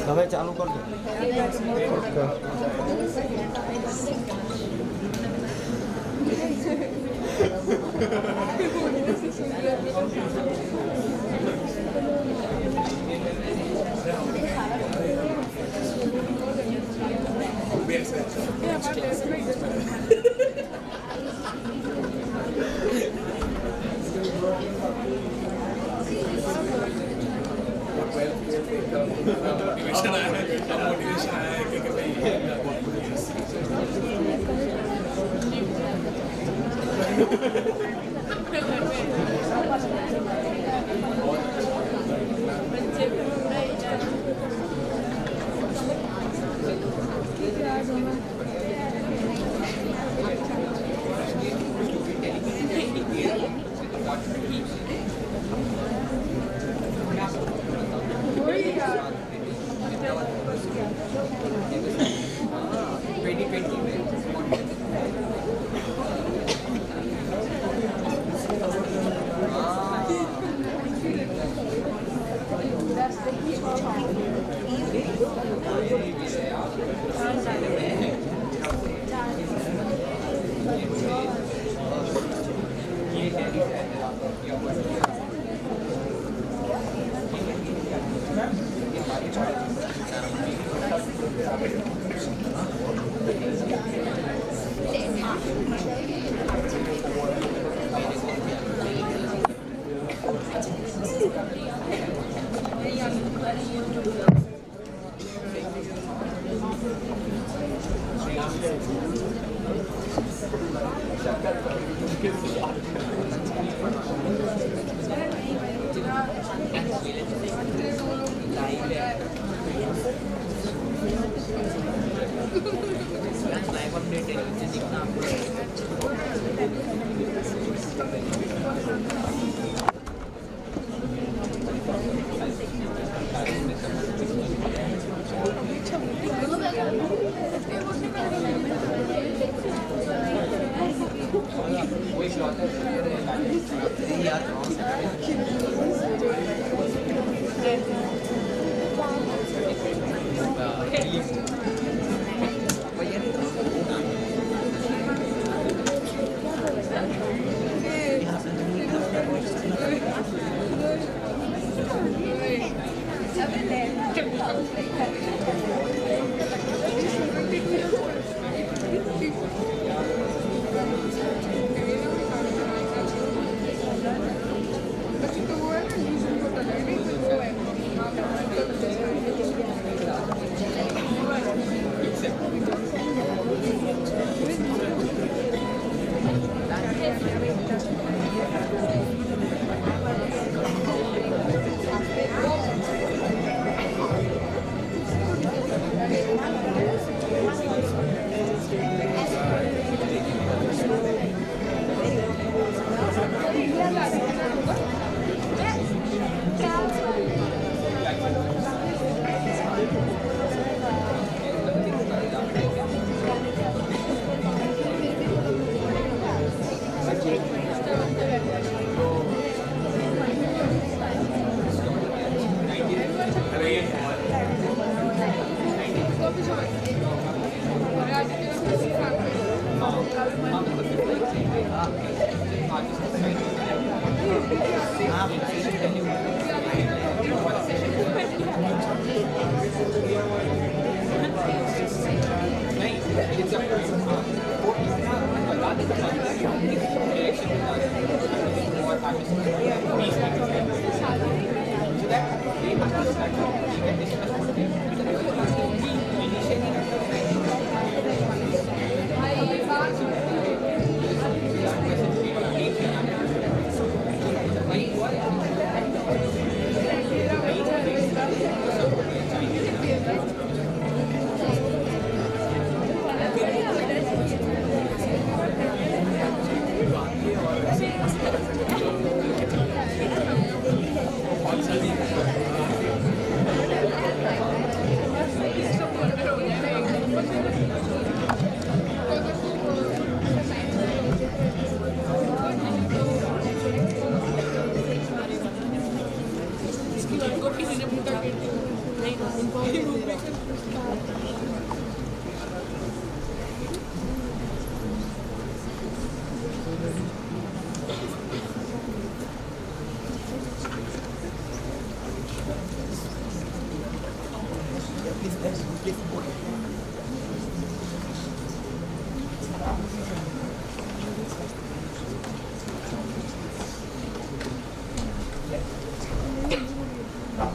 હવે ચાલુ કરજો. मोटिवेशन आया है कि भाई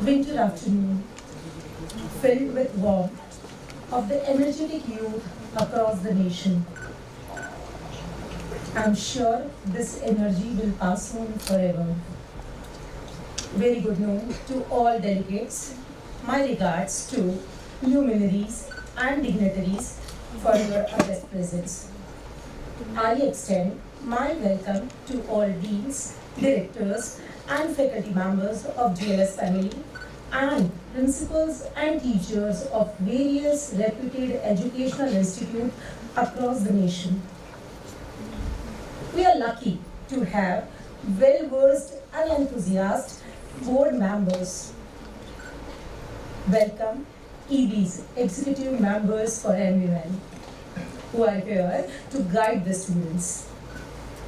Winter afternoon, filled with warmth of the energetic youth across the nation. I'm sure this energy will pass on forever. Very good noon to all delegates. My regards to luminaries and dignitaries for your august presence. I extend my welcome to all deans, directors, and faculty members of GLS family and principals and teachers of various reputed educational institutes across the nation. We are lucky to have well-versed and enthusiastic board members. Welcome EB's executive members for MUN who are here to guide the students.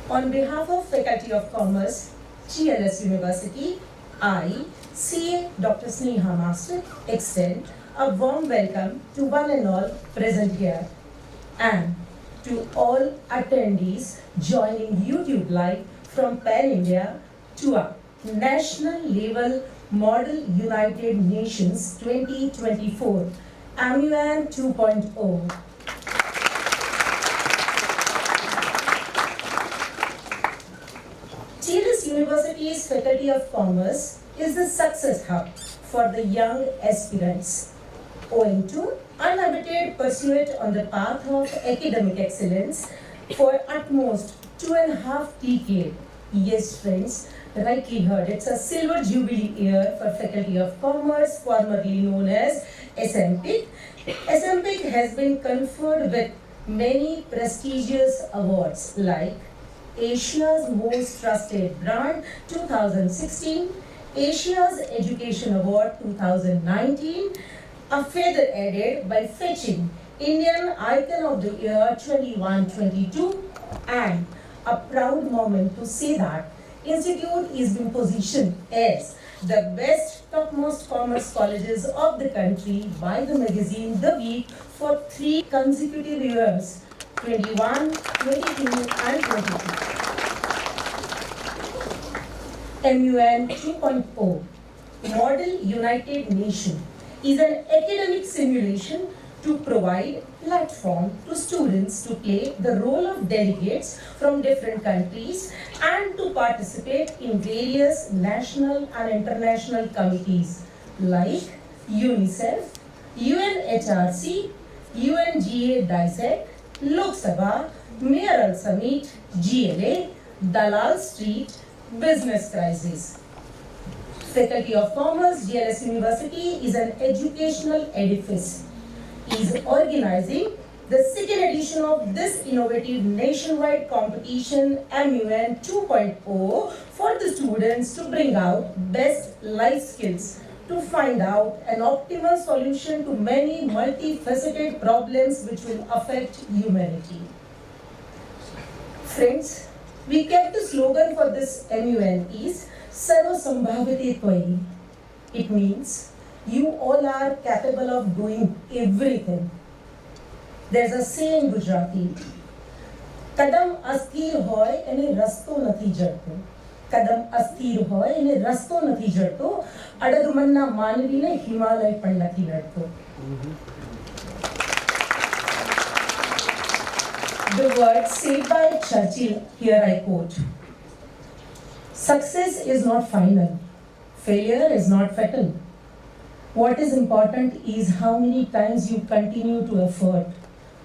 On behalf of Faculty of Commerce, GLS University, I, CA Dr. Sneha Master, extend a warm welcome to one and all present here and to all attendees joining YouTube Live from Pan India to a national level Model United Nations 2024 MUN 2.0. GLS University's Faculty of Commerce is the success hub for the young aspirants, owing to unabated pursuit on the path of academic excellence for utmost 2.5 decades. Yes, friends, rightly heard. It's a silver jubilee year for Faculty of Commerce, formerly known as SMPIC. SMPIC has been conferred with many prestigious awards like Asia's Most Trusted Brand 2016, Asia's Education Award 2019, a feather added by fetching Indian Icon of the Year 21-22, and a proud moment to say that Institute is being positioned as the best topmost commerce colleges of the country by the magazine The Week for 3 consecutive years, 21, 22 and 23. MUN 2.0, Model United Nation, is an academic simulation to provide platform to students to play the role of delegates from different countries and to participate in various national and international committees like UNICEF, UNHRC, UNGA DISEC, Lok Sabha, Mayoral Summit, GLA, Dalal Street, Business Crisis. Faculty of Commerce, GLS University is an educational edifice. Is organizing the second edition of this innovative nationwide competition MUN 2.0 for the students to bring out best life skills to find out an optimal solution to many multifaceted problems which will affect humanity. Friends, we kept the slogan for this MUN is Sarva Sambhavate Tvai. It means you all are capable of doing everything. There's a saying in Gujarati, Kadam asthir hoy ene rasto nathi jadto. Kadam asthir hoy ene rasto nathi jadto. Adadumanna manvine Himalay pan nathi ladto. The words said by Churchill, here I quote, success is not final. Failure is not fatal. What is important is how many times you continue to effort.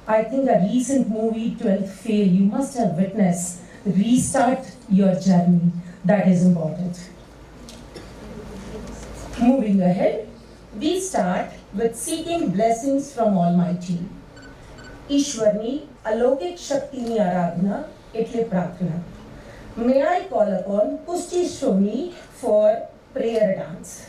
I think a recent movie, 12th Fail, you must have witnessed. Restart your journey. That is important. Moving ahead, we start with seeking blessings from Almighty. Ishwarni Alokik Shaktini Aradhana, Itle Prarthana. May I call upon Pushti Shomi for prayer dance.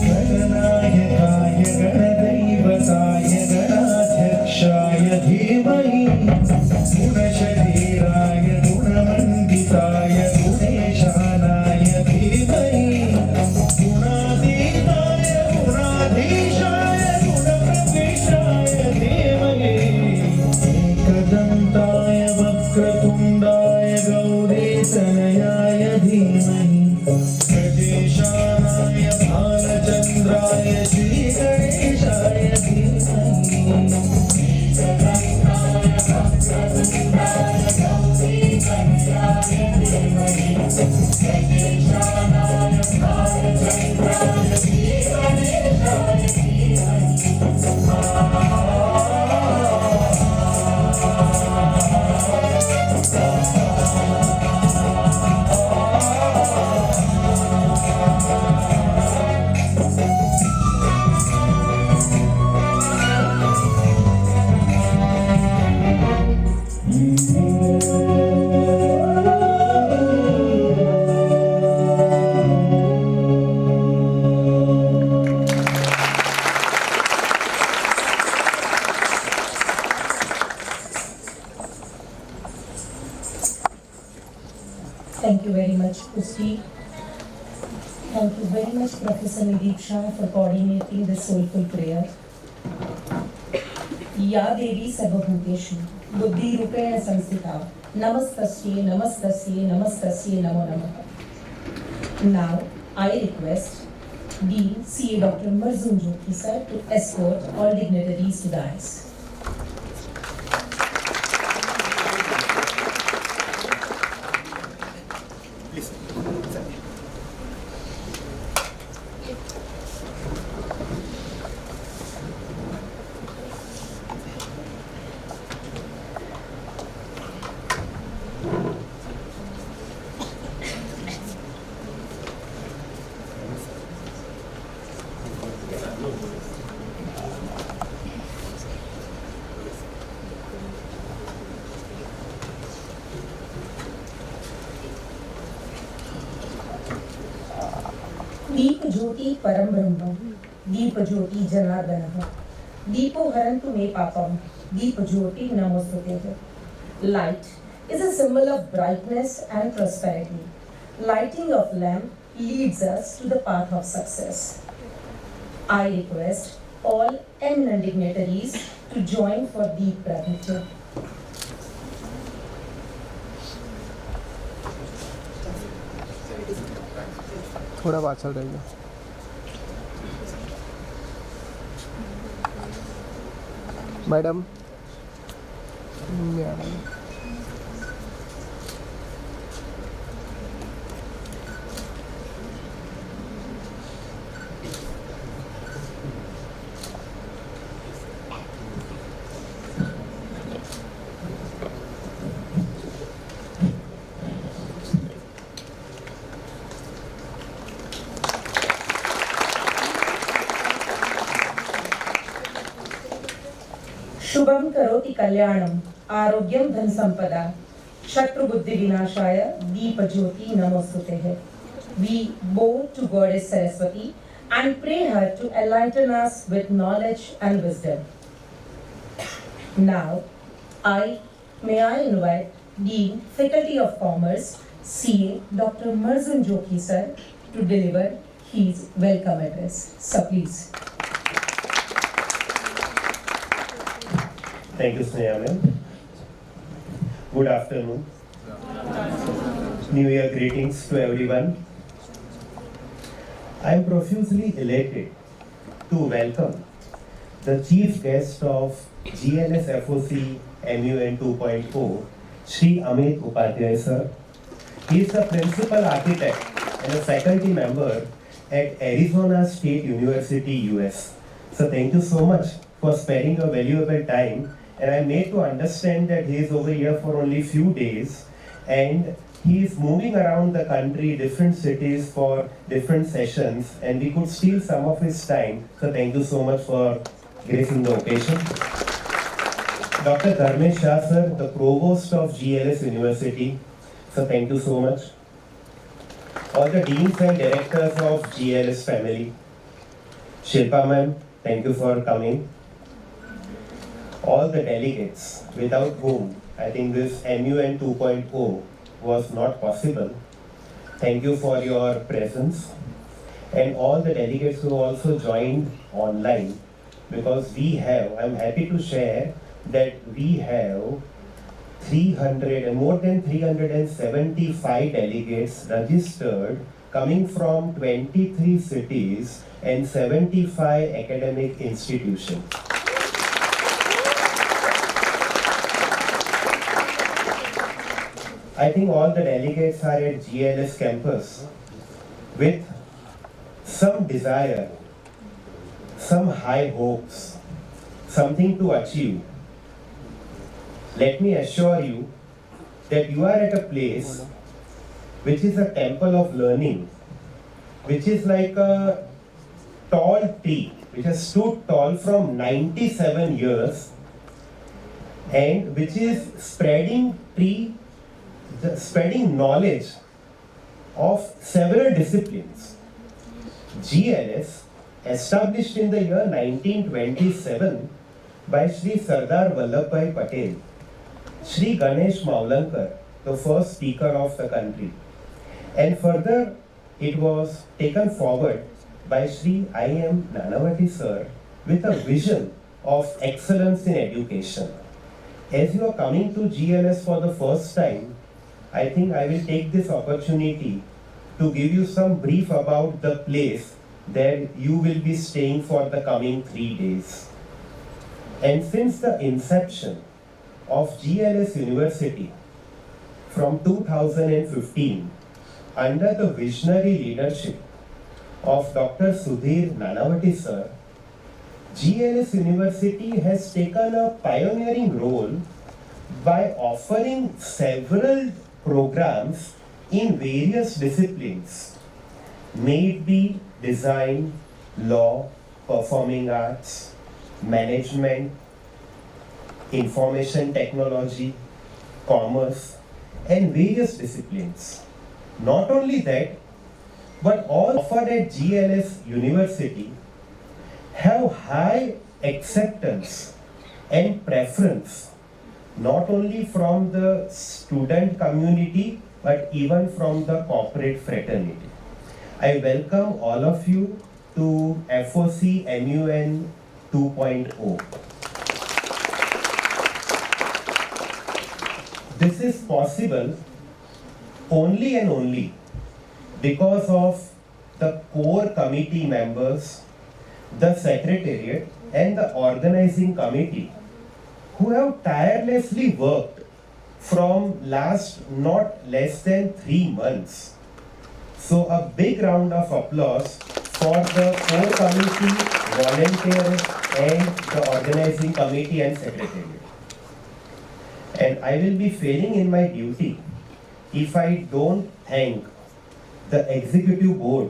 गणनायकाय गणदैवताय गणाध्यक्षाय धीमहि गुणशरीराय गुणमण्डिताय गुणेशानाय धीमहि गुणातीताय गुणाधीशाय गुणप्रविशाय धीमहि एकदन्ताय वक्रतुण्डाय गौरीतनयाय धीमहि गजेशानाय भालचन्द्राय श्रीगणेशाय धीमहि Thank you very much, Pusti. Thank you very much, Professor Nadeep Shah, for coordinating this soulful prayer. Ya Devi Sarvabhuteshu, Buddhi Rupena Samsita, Namastasye, Namastasye, Namastasye, Namo Namaha. Now, I request Dean C.A. Dr. Marzun Jokhi sir to escort all dignitaries to the dais. दीप ज्योति परम ब्रह्म दीप ज्योति जनार्दनः दीपो हरन्तु मे पापम दीप ज्योति नमोस्तुते. Light is a symbol of brightness and prosperity. Lighting of lamp leads us to the path of success. I request all eminent dignitaries to join for deep gratitude. थोड़ा पाछल रहेगा. Madam Shubham करोति कल्याणम आरोग्यम धन संपदा शत्रु बुद्धि विनाशाय दीप ज्योति नमोस्तुते. We bow to Goddess Saraswati and pray her to enlighten us with knowledge and wisdom. Now, may I invite Dean, Faculty of Commerce, CA, Dr. Marzun Jokhi sir, to deliver his welcome address. So please. Thank you, Sneha ma'am. Good afternoon. New Year greetings to everyone. I am profusely elated to welcome the chief guest of GLS FOC MUN 2.0, Shri Amit Upadhyay sir. He is the principal architect and a faculty member at Arizona State University, US. So thank you so much for sparing your valuable time. And I made to understand that he is over here for only few days and he is moving around the country, different cities for different sessions, and we could steal some of his time. So thank you so much for gracing the occasion. Dr. Dharmesh Shah sir, the provost of GLS University. So thank you so much. All the deans and directors of GLS family. Shilpa ma'am, thank you for coming. All the delegates, without whom I think this MUN 2.0 was not possible. Thank you for your presence. And all the delegates who also joined online, because we have, I'm happy to share that we have more than 375 delegates registered coming from 23 cities and 75 academic institutions. I think all the delegates are at GLS campus with some desire, some high hopes, something to achieve. Let me assure you that you are at a place which is a temple of learning, which is like a tall tree, which has stood tall from 97 years and which is spreading knowledge of several disciplines. GLS, established in the year 1927 by Sri Sardar Vallabhbhai Patel, Sri Ganesh Maulankar, the first speaker of the country, and further it was taken forward by Sri I.M. Nanavati sir with a vision of excellence in education. As you are coming to GLS for the first time, I think I will take this opportunity to give you some brief about the place that you will be staying for the coming 3 days. And since the inception of GLS University from 2015, under the visionary leadership of Dr. Sudhir Nanavati sir, GLS University has taken a pioneering role by offering several programs in various disciplines, may it be design, law, performing arts, management, information technology, commerce, and various disciplines. Not only that, but all offered at GLS University have high acceptance and preference, not only from the student community, but even from the corporate fraternity. I welcome all of you to FOC MUN 2.0. This is possible only and only because of the core committee members, the secretariat, and the organizing committee who have tirelessly worked from last not less than 3 months. So a big round of applause for the core committee, volunteers, and the organizing committee and secretariat. And I will be failing in my duty if I don't thank the executive board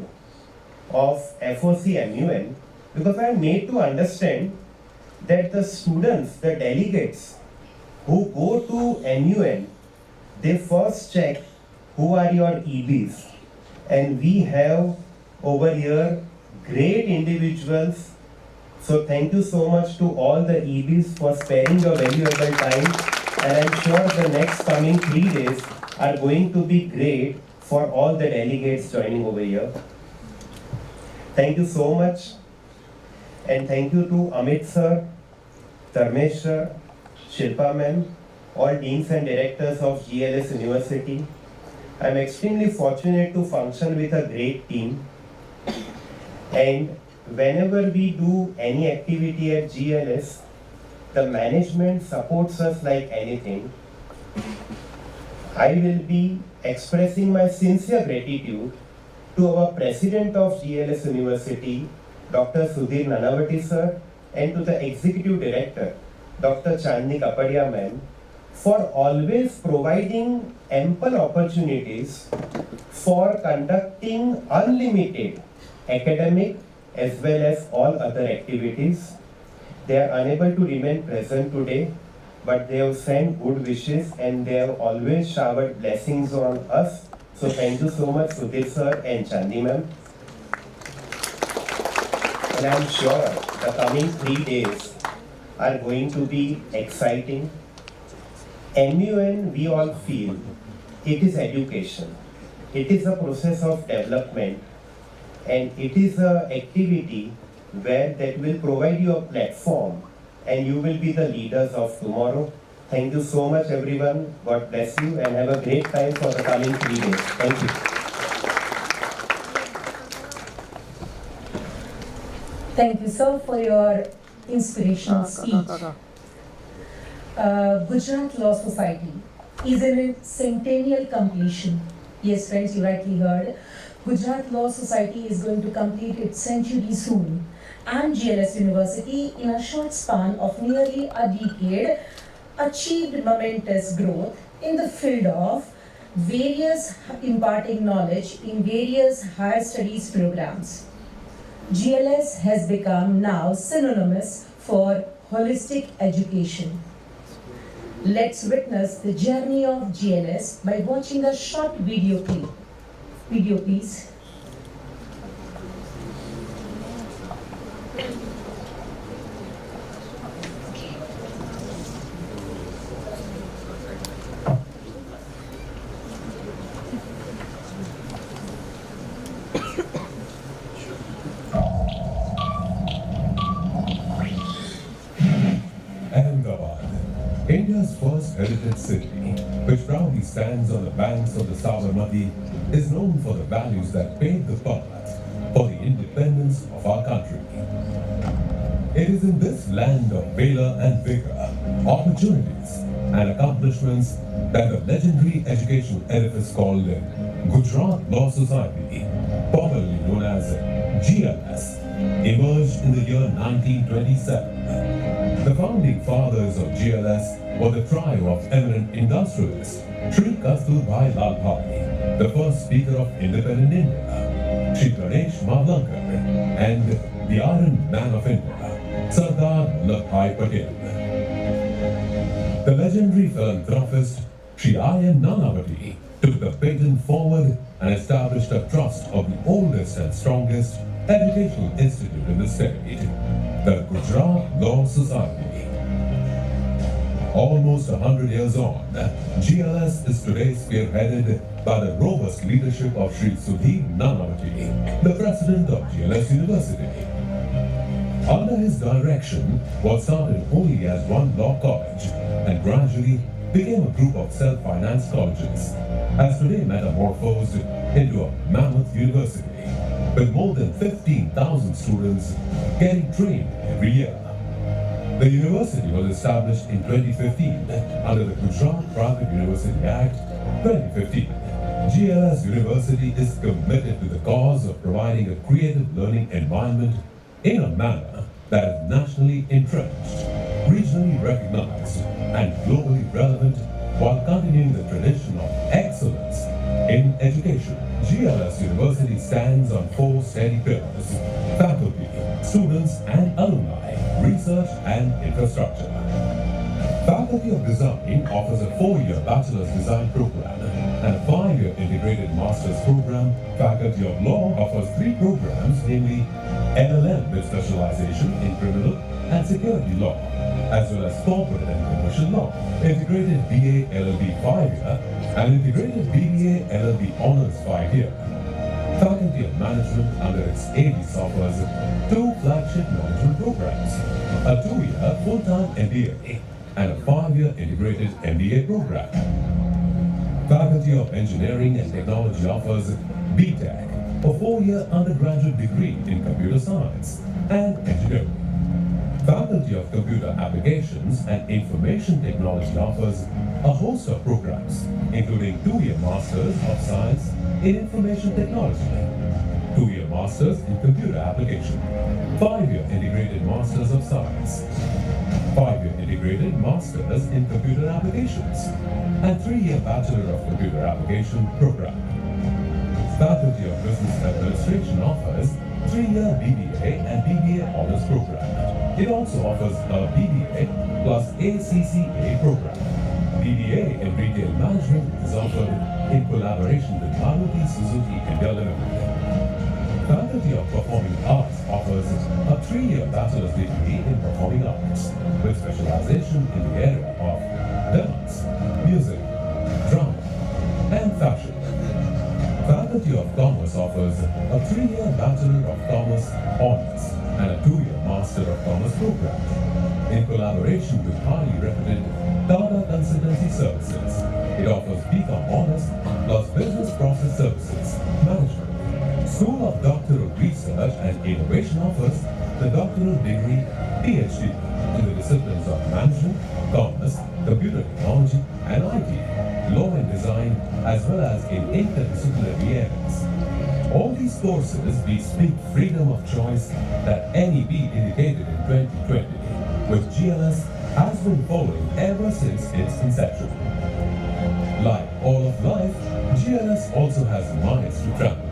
of FOC MUN, because I am made to understand that the students, the delegates who go to MUN, they first check who are your EBs. And we have over here great individuals. So thank you so much to all the EBs for sparing your valuable time. And I'm sure the next coming 3 days are going to be great for all the delegates joining over here. Thank you so much. And thank you to Amit sir, Dharmesh sir, Shilpa ma'am, all deans and directors of GLS University. I'm extremely fortunate to function with a great team. And whenever we do any activity at GLS, the management supports us like anything. I will be expressing my sincere gratitude to our President of GLS University, Dr. Sudhir Nanavati sir, and to the Executive Director, Dr. Chandni Kapadia ma'am, for always providing ample opportunities for conducting unlimited academic as well as all other activities. They are unable to remain present today, but they have sent good wishes and they have always showered blessings on us. So thank you so much, Sudhir sir and Chandni ma'am. And I'm sure the coming 3 days are going to be exciting. MUN, we all feel, it is education. It is a process of development, and it is an activity where that will provide you a platform and you will be the leaders of tomorrow. Thank you so much everyone. God bless you and have a great time for the coming 3 days. Thank you. Thank you, sir, for your inspirational speech. Gujarat Law Society is in its centennial completion. Yes, friends, you rightly heard. Gujarat Law Society is going to complete its century soon. And GLS University, in a short span of nearly a decade, achieved momentous growth in the field of various imparting knowledge in various higher studies programs. GLS has become now synonymous for holistic education. Let's witness the journey of GLS by watching a short video clip. Video, please. Ahmedabad, India's first heritage city, which proudly stands on the banks of the Sabarmati, is known for the values that paved the path for the independence of our country. It is in this land of valor and vigor, opportunities and accomplishments that the legendary educational edifice called Gujarat Law Society, popularly known as GLS, emerged in the year 1927. The founding fathers of GLS were the trio of eminent industrialists, Sri Kasturbai Lalbhai, the first Speaker of Independent India, Sri Ganesh Mavlankar, and the Iron Man of India, Sardar Vallabhbhai Patel. The legendary philanthropist Sri I.N. Nanavati took the patent forward and established a trust of the oldest and strongest educational institute in the state, the Gujarat Law Society. Almost 100 years on, GLS is today spearheaded by the robust leadership of Sri Sudhir Nanavati, the president of GLS University. Under his direction, what started only as one law college and gradually became a group of self-financed colleges, has today metamorphosed into a mammoth university with more than 15,000 students getting trained every year. The university was established in 2015 under the Gujarat Private University Act 2015. GLS University is committed to the cause of providing a creative learning environment in a manner that is nationally entrenched, regionally recognized, and globally relevant while continuing the tradition of excellence in education. GLS University stands on 4 steady pillars: faculty, students and alumni, research and infrastructure. Faculty of Design offers a 4-year bachelor's design program and a 5-year integrated master's program. Faculty of Law offers 3 programs, namely LLM with specialization in criminal and security law, as well as corporate and commercial law, integrated BA LLB 5-year, and integrated BBA LLB honors 5-year. Faculty of Management under its ABS offers 2 flagship management programs, a 2-year full-time MBA and a 5-year integrated MBA program. Faculty of Engineering and Technology offers BTech, a 4-year undergraduate degree in computer science and engineering. Faculty of Computer Applications and Information Technology offers a host of programs, including 2-year Masters of Science in Information Technology, 2-year Masters in Computer Application, 5-year Integrated Masters of Science, 5-year Integrated Masters in Computer Applications, and 3-year Bachelor of Computer Application program. Faculty of Business Administration offers 3-year BBA and BBA Honors program. It also offers a BBA plus ACCA program. BBA in Retail Management is offered in collaboration with Maruti Suzuki India Limited. Faculty of Performing Arts offers a 3-year bachelor's degree in performing arts with specialization in the area of dance, music, drama, and fashion. Faculty of Commerce offers a 3-year Bachelor of Commerce Honors and a 2-year Master of Commerce program in collaboration with highly reputed Tata Consultancy Services. It offers BCom Honors plus Business Process Services Management. School of Doctoral Research and Innovation offers the doctoral degree PhD in the disciplines of Management, Commerce, Computer Technology, and IT, Law and Design, as well as in interdisciplinary areas. All these courses bespeak freedom of choice that NEP indicated in 2020, which GLS has been following ever since its inception. Like all of life, GLS also has minds to travel.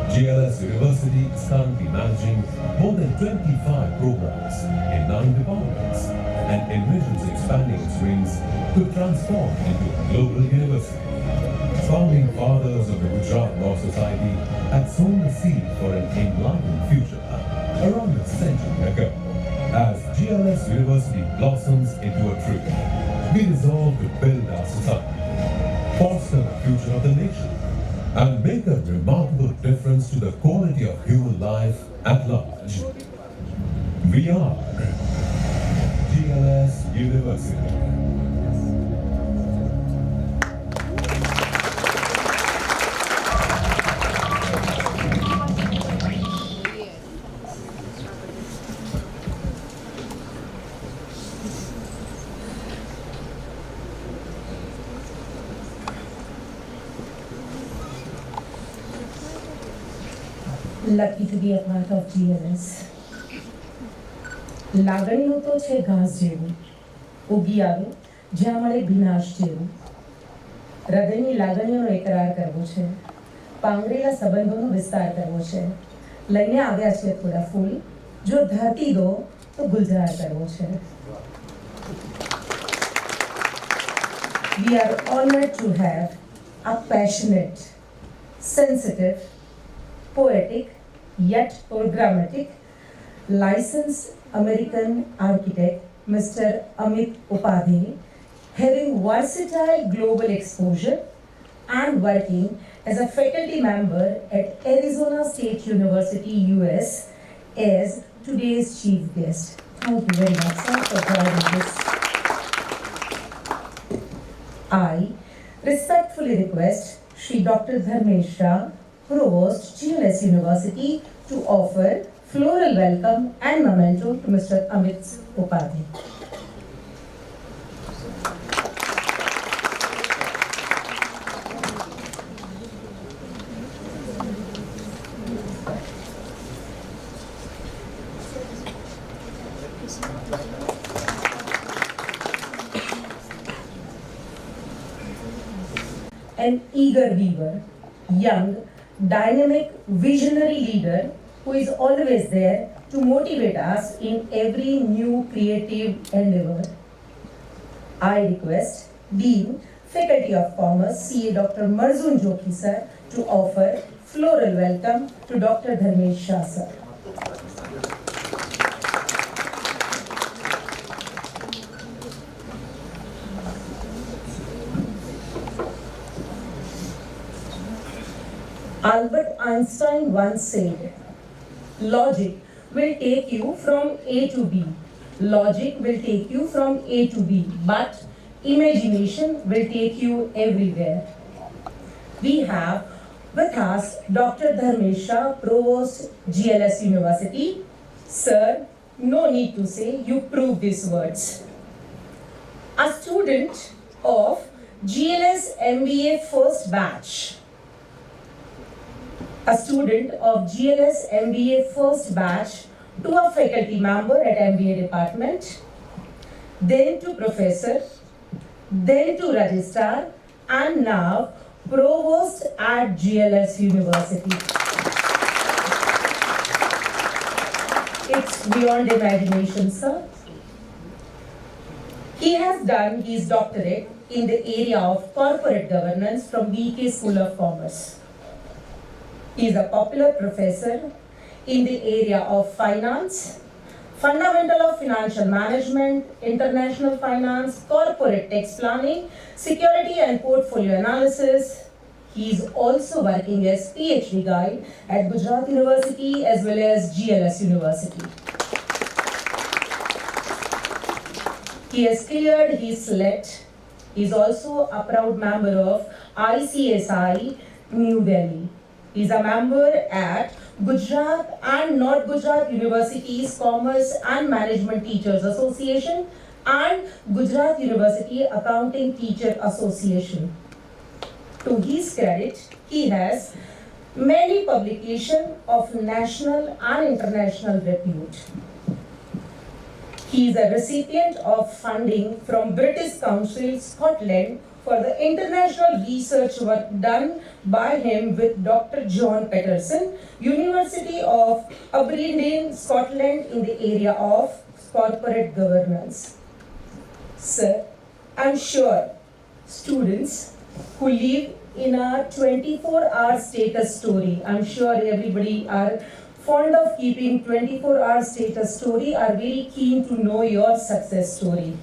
GLS University is currently managing more than 25 programs in 9 departments and envisions expanding its wings to transform into a global university. Founding fathers of the Gujarat Law Society had sown the seed for an enlightened future around a century ago. As GLS University blossoms into a tree, we resolve to build our society, foster the future of the nation, and make a remarkable difference to the quality of human life at large. We are GLS University. Lucky to be a part of GLS. લાગણીઓ તો છે ઘાસ જેવું, ઉગી આવે જ્યાં મળે ભીનાશ જેવું. હૃદયની લાગણીઓનો એકરાર કરવો છે, પાંગરેલા સંબંધોનો વિસ્તાર કરવો છે. લઈને આવ્યા છે થોડા ફૂલ, જો ધરતી દો તો ગુલજાર કરવો છે. We are honored to have a passionate, sensitive, poetic, yet programmatic, licensed American architect, Mr. Amit Upadhyay, having versatile global exposure and working as a faculty member at Arizona State University, US, as today's chief guest. Thank you very much, sir, for joining us. I respectfully request Shri Dr. Dharmesh Shah, Provost, GLS University, to offer floral welcome and memento to Mr. Amit Upadhyay. An eager weaver, young, dynamic, visionary leader who is always there to motivate us in every new creative endeavor. I request Dean, Faculty of Commerce, CA Dr. Marzun Jokhi sir, to offer floral welcome to Dr. Dharmesh Shah sir. Albert Einstein once said, "Logic will take you from A to B, Logic will take you from A to B, but imagination will take you everywhere. We have with us Dr. Dharmesh Shah, Provost, GLS University. Sir, no need to say, you prove these words. A student of GLS MBA first batch. A student of GLS MBA first batch to a faculty member at MBA department, then to professor, then to registrar, and now provost at GLS University. It's beyond imagination, sir. He has done his doctorate in the area of corporate governance from BK School of Commerce. He is a popular professor in the area of finance, fundamental of financial management, international finance, corporate tax planning, security and portfolio analysis. He is also working as PhD guide at Gujarat University as well as GLS University. He has cleared his SLET. He is also a proud member of ICSI New Delhi. He is a member at Gujarat and North Gujarat University's Commerce and Management Teachers Association and Gujarat University Accounting Teacher Association. To his credit, he has many publications of national and international repute. He is a recipient of funding from British Council Scotland for the international research work done by him with Dr. John Patterson, University of Aberdeen, Scotland, in the area of corporate governance. Sir, I'm sure students who live in a 24-hour status story, I'm sure everybody are fond of keeping 24-hour status story, are very keen to know your success story.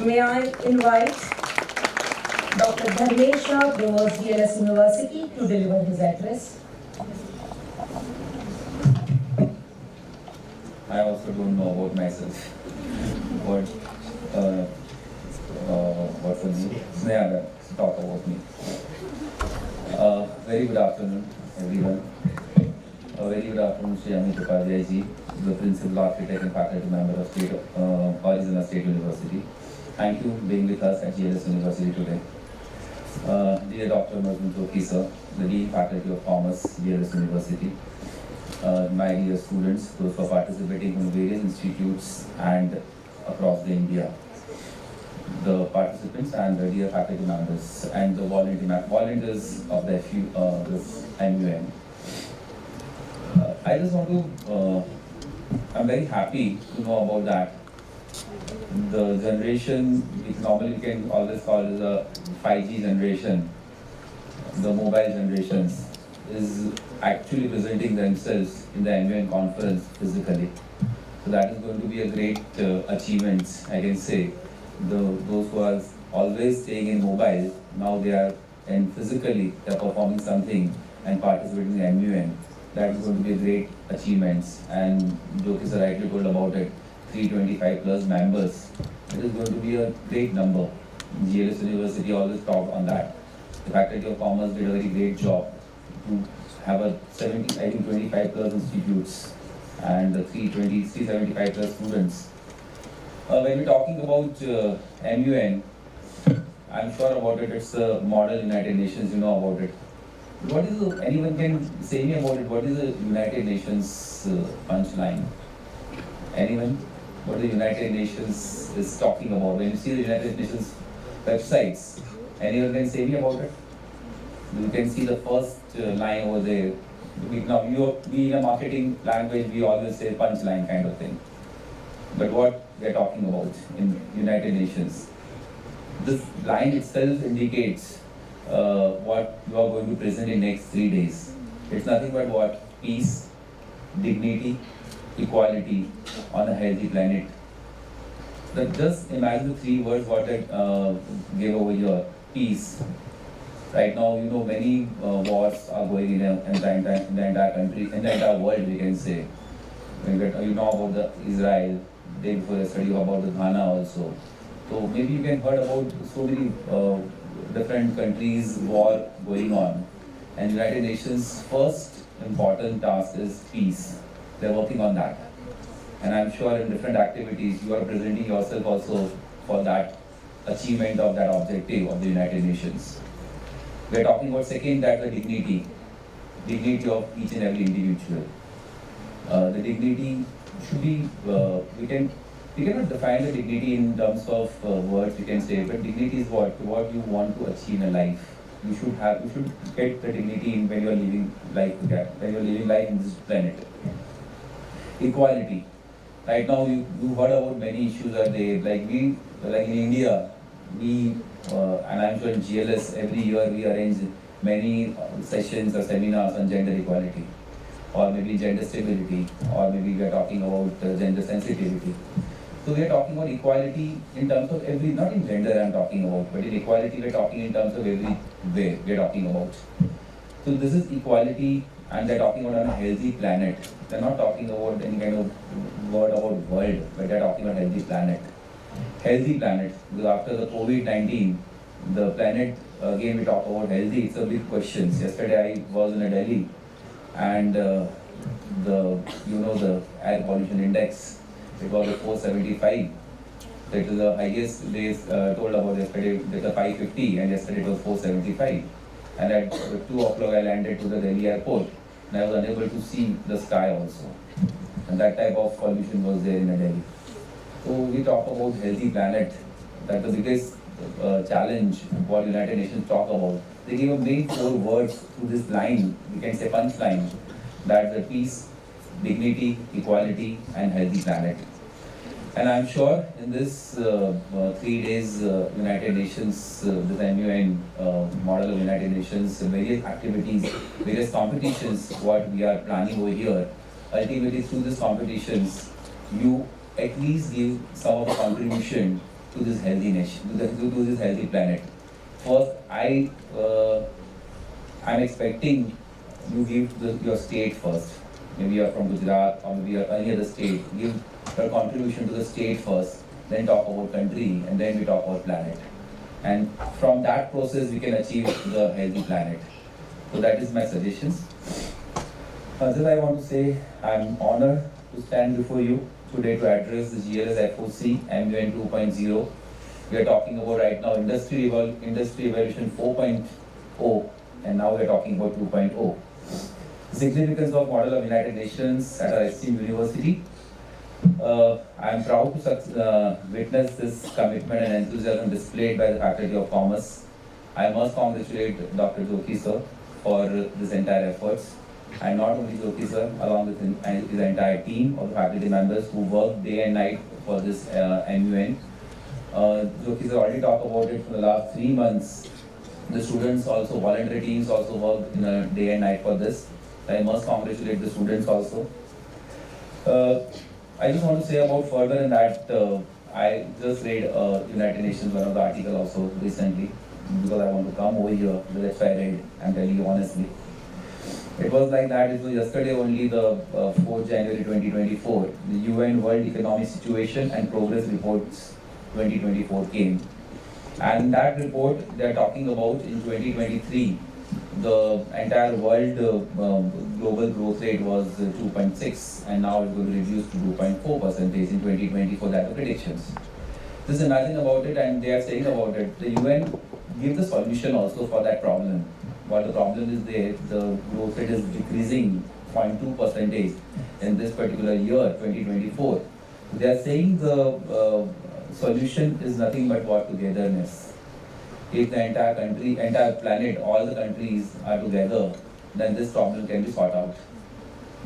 May I invite Dr. Dharmesh Shah, Provost, GLS University, to deliver his address. I also don't know about myself. What's the name? Sneha, talk about me. Very good afternoon, everyone. Very good afternoon, Shri Amit Upadhyay ji, the Principal Architect and Faculty Member of Arizona State University. Thank you for being with us at GLS University today. Dear Dr. Mazmun Toki sir, the Dean Faculty of Commerce, GLS University. My dear students, those who are participating from various institutes and across the India. The participants and the dear faculty members and the volunteers of the this MUN. I just want to, I'm very happy to know about that. The generation, normally we can always call it the 5G generation, the mobile generations, is actually presenting themselves in the MUN conference physically. So that is going to be a great achievement, I can say. Those who are always staying in mobile, now they are, and physically they are performing something and participating in MUN. That is going to be a great achievement. And Jyoti sir rightly told about it, 325 plus members. It is going to be a great number. GLS University always talked on that. The Faculty of Commerce did a very great job to have a 25 plus institutes and 375 plus students. When we're talking about MUN, I'm sure about it, it's a model United Nations, you know about it. What is anyone can say me about it, what is the United Nations punchline? Anyone? What the United Nations is talking about? When you see the United Nations websites, anyone can say me about it? You can see the first line over there. Now, we in a marketing language, we always say punchline kind of thing. But what we're talking about in United Nations, this line itself indicates what you are going to present in next 3 days. It's nothing but what? Peace, dignity, equality on a healthy planet. But just imagine the 3 words what I gave over here. Peace. Right now, you know, many wars are going in the entire country, in the entire world, we can say. You know about the Israel, day before yesterday about the Ghana also. So maybe you can heard about so many different countries war going on, and United Nations first important task is peace. They're working on that, and I'm sure in different activities you are presenting yourself also for that achievement of that objective of the United Nations. We're talking about second, that the dignity of each and every individual. The dignity should be, we cannot define the dignity in terms of words, you can say, but dignity is what you want to achieve in life. You should get the dignity in when you are living life together, when you are living life in this planet. Equality. Right now, you heard about many issues are there. Like in India, and I'm sure in GLS every year we arrange many sessions or seminars on gender equality, or maybe gender stability, or maybe we are talking about gender sensitivity. So we are talking about equality in terms of every, not in gender I'm talking about, but in equality we're talking in terms of every way we're talking about. So this is equality, and they're talking about on a healthy planet. They're not talking about any kind of word about world, but they're talking about healthy planet. Healthy planet, because after the COVID-19, the planet, again we talk about healthy, it's a big question. Yesterday I was in Delhi, and the air pollution index, it was at 475. That is the highest days told about yesterday, it was 550, and yesterday it was 475. And at 2 o'clock I landed to the Delhi airport, and I was unable to see the sky also. And that type of pollution was there in Delhi. So we talk about healthy planet, that's the biggest challenge what United Nations talk about. They give a main 4 words to this line, we can say punchline, that the peace, dignity, equality and healthy planet. And I'm sure in this 3 days United Nations, this MUN model of United Nations, various activities, various competitions, what we are planning over here, ultimately through these competitions, you at least give some of the contribution to this healthy nation, to this healthy planet. First, I'm expecting you give your state first. Maybe you are from Gujarat or maybe you are any other state. Give your contribution to the state first, then talk about country, and then we talk about planet. And from that process, we can achieve the healthy planet. So that is my suggestions. Just I want to say I'm honored to stand before you today to address the GLS FOC MUN 2.0. We are talking about right now Industry Evolution 4.0, and now we are talking about 2.0. Significance of Model of United Nations at our esteemed university. I am proud to witness this commitment and enthusiasm displayed by the Faculty of Commerce. I must congratulate Dr. Joki sir for this entire efforts. And not only Joki sir, along with his entire team of faculty members who work day and night for this MUN. Joki sir already talked about it for the last 3 months. The students also, voluntary teams also work day and night for this. I must congratulate the students also. I just want to say about further in that, I just read United Nations, one of the article also recently, because I want to come over here, that's why I read, I'm telling you honestly. It was like that, it was yesterday only, the 4th January 2024, the UN World Economic Situation and Progress Reports 2024 came. And that report, they are talking about in 2023, the entire world global growth rate was 2.6, and now it's going to reduce to 2.4% in 2024, that are predictions. This is nothing about it, and they are saying about it. The UN give the solution also for that problem. What the problem is there, the growth rate is decreasing 0.2% in this particular year, 2024. They are saying the solution is nothing but what togetherness. If the entire country, entire planet, all the countries are together, then this problem can be sorted out.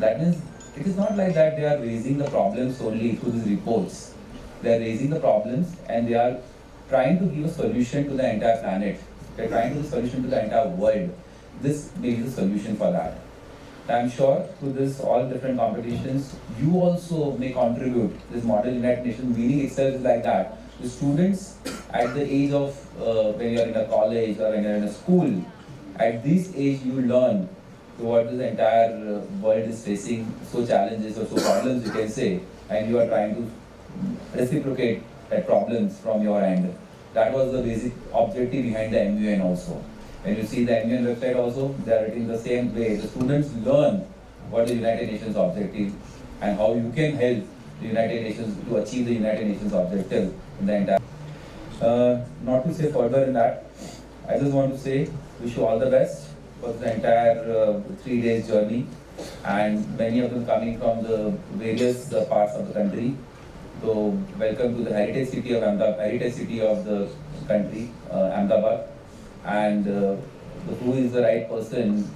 That means it is not like that they are raising the problems only through these reports. They are raising the problems and they are trying to give a solution to the entire planet. They are trying to give a solution to the entire world. This may be the solution for that. I am sure through this all different competitions, you also may contribute. This model United Nations meaning itself is like that. The students at the age of when you are in a college or when you are in a school, at this age you learn what this entire world is facing, so challenges or so problems you can say, and you are trying to reciprocate problems from your end. That was the basic objective behind the MUN also. When you see the MUN website also, they are written the same way. The students learn what the United Nations objective and how you can help the United Nations to achieve the United Nations objective in the entire. Not to say further in that, I just want to say wish you all the best for the entire 3 days journey, and many of them coming from the various parts of the country. So welcome to the heritage city of Ahmedabad, heritage city of the country, Ahmedabad, and who is the right person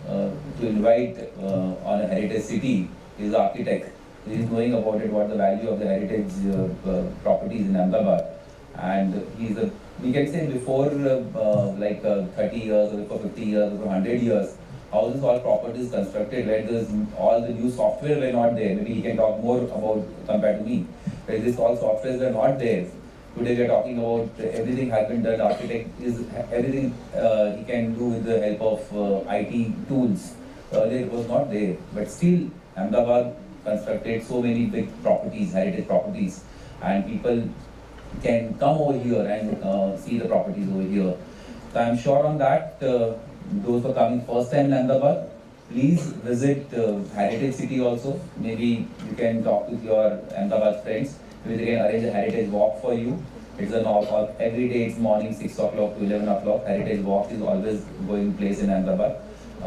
to invite on a heritage city is the architect. He is knowing about it, what the value of the heritage properties in Ahmedabad, and he's a, we can say before 30 years or before 50 years or 100 years, how this all properties constructed, where there's all the new software were not there. Maybe he can talk more about compared to me. Where this all softwares were not there. Today we are talking about everything has been done. Architect is everything he can do with the help of IT tools. Earlier it was not there, but still Ahmedabad constructed so many big properties, heritage properties, and people can come over here and see the properties over here. So I am sure on that. Those who are coming first time in Ahmedabad, please visit Heritage City also. Maybe you can talk with your Ahmedabad friends. Maybe they can arrange a heritage walk for you. It's an all every day. It's morning 6 o'clock to 11 o'clock. Heritage walk is always going place in Ahmedabad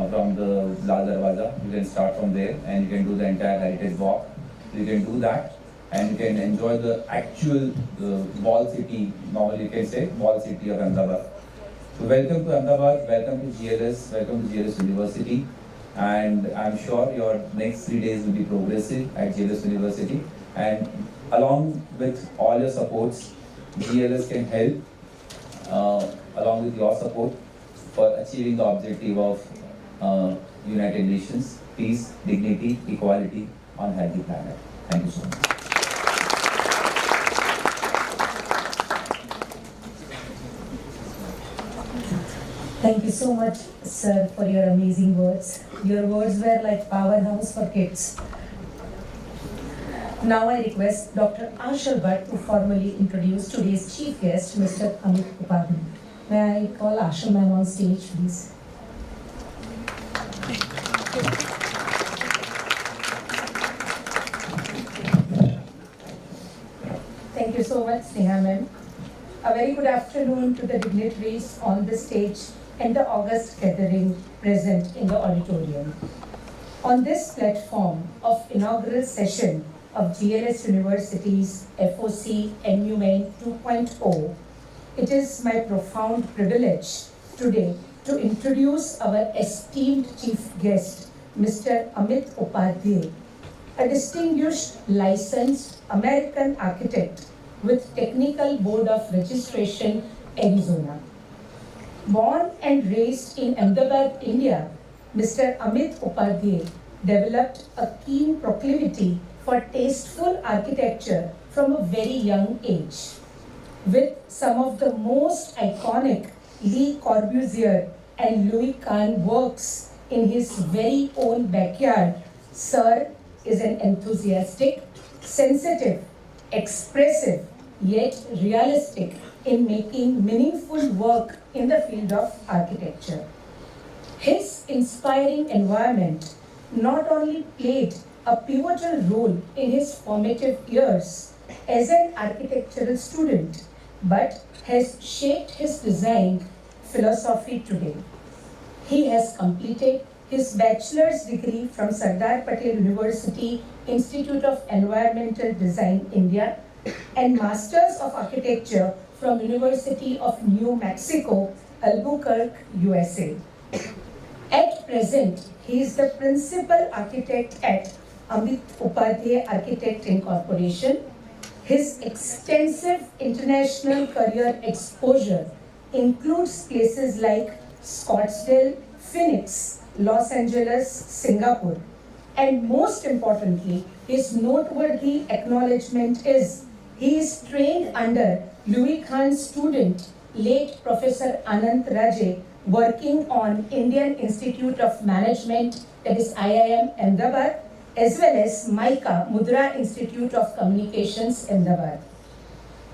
from the Lal Darwaza. You can start from there and you can do the entire heritage walk. You can do that and you can enjoy the actual wall city. Normally you can say wall city of Ahmedabad. So welcome to Ahmedabad, welcome to GLS, welcome to GLS University, and I'm sure your next 3 days will be progressive at GLS University, and along with all your supports, GLS can help along with your support for achieving the objective of United Nations, peace, dignity, equality on healthy planet. Thank you so much. Thank you so much, sir, for your amazing words. Your words were like powerhouse for kids. Now I request Dr. Ashal Bhatt to formally introduce today's chief guest, Mr. Amit Upadhyay. May I call Ashal ma'am on stage, please? Thank you so much, Sneha ma'am. A very good afternoon to the dignitaries on the stage and the august gathering present in the auditorium. On this platform of inaugural session of GLS University's FOC MUN 2.0, it is my profound privilege today to introduce our esteemed chief guest, Mr. Amit Upadhyay, a distinguished licensed American architect with Technical Board of Registration, Arizona. Born and raised in Ahmedabad, India, Mr. Amit Upadhyay developed a keen proclivity for tasteful architecture from a very young age. With some of the most iconic Le Corbusier and Louis Kahn works in his very own backyard, Sir is an enthusiastic, sensitive, expressive, yet realistic in making meaningful work in the field of architecture. His inspiring environment not only played a pivotal role in his formative years as an architectural student, but has shaped his design philosophy today. He has completed his bachelor's degree from Sardar Patel University Institute of Environmental Design, India, and Masters of Architecture from University of New Mexico, Albuquerque, USA. At present, he is the principal architect at Amit Upadhyay Architect Incorporation. His extensive international career exposure includes places like Scottsdale, Phoenix, Los Angeles, Singapore. And most importantly, his noteworthy acknowledgement is he is trained under Louis Kahn's student, late Professor Anant Raje, working on Indian Institute of Management, that is IIM Ahmedabad, as well as MICA, Mudra Institute of Communications, Ahmedabad.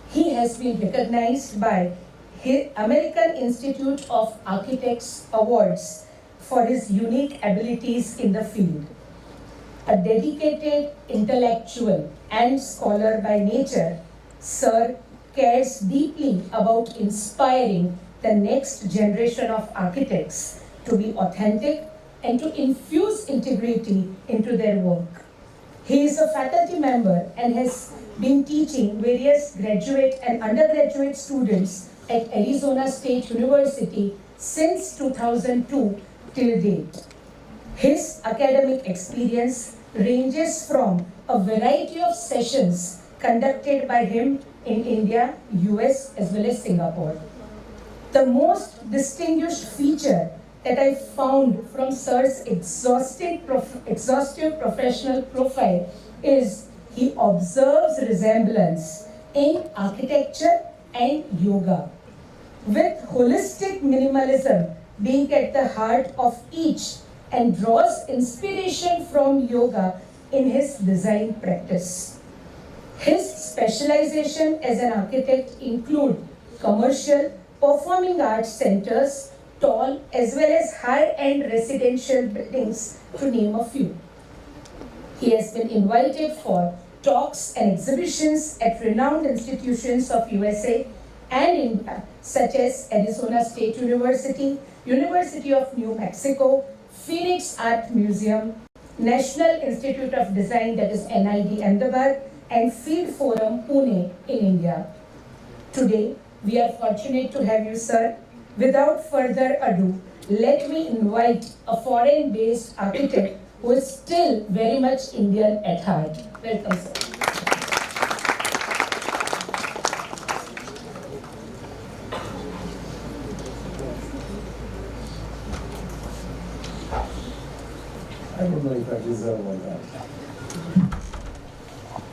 He has been recognized by his American Institute of Architects Awards for his unique abilities in the field. A dedicated intellectual and scholar by nature, Sir cares deeply about inspiring the next generation of architects to be authentic and to infuse integrity into their work. He is a faculty member and has been teaching various graduate and undergraduate students at Arizona State University since 2002 till date. His academic experience ranges from a variety of sessions conducted by him in India, US, as well as Singapore. The most distinguished feature that I found from Sir's exhaustive professional profile is he observes resemblance in architecture and yoga, with holistic minimalism being at the heart of each, and draws inspiration from yoga in his design practice. His specialization as an architect include commercial, performing arts centers, tall as well as high-end residential buildings, to name a few. He has been invited for talks and exhibitions at renowned institutions of USA and India, such as Arizona State University, University of New Mexico, Phoenix Art Museum, National Institute of Design, that is NID Ahmedabad, and Field Forum Pune in India. Today, we are fortunate to have you, sir. Without further ado, let me invite a foreign-based architect who is still very much Indian at heart. Welcome, sir. I don't know if I deserve all that.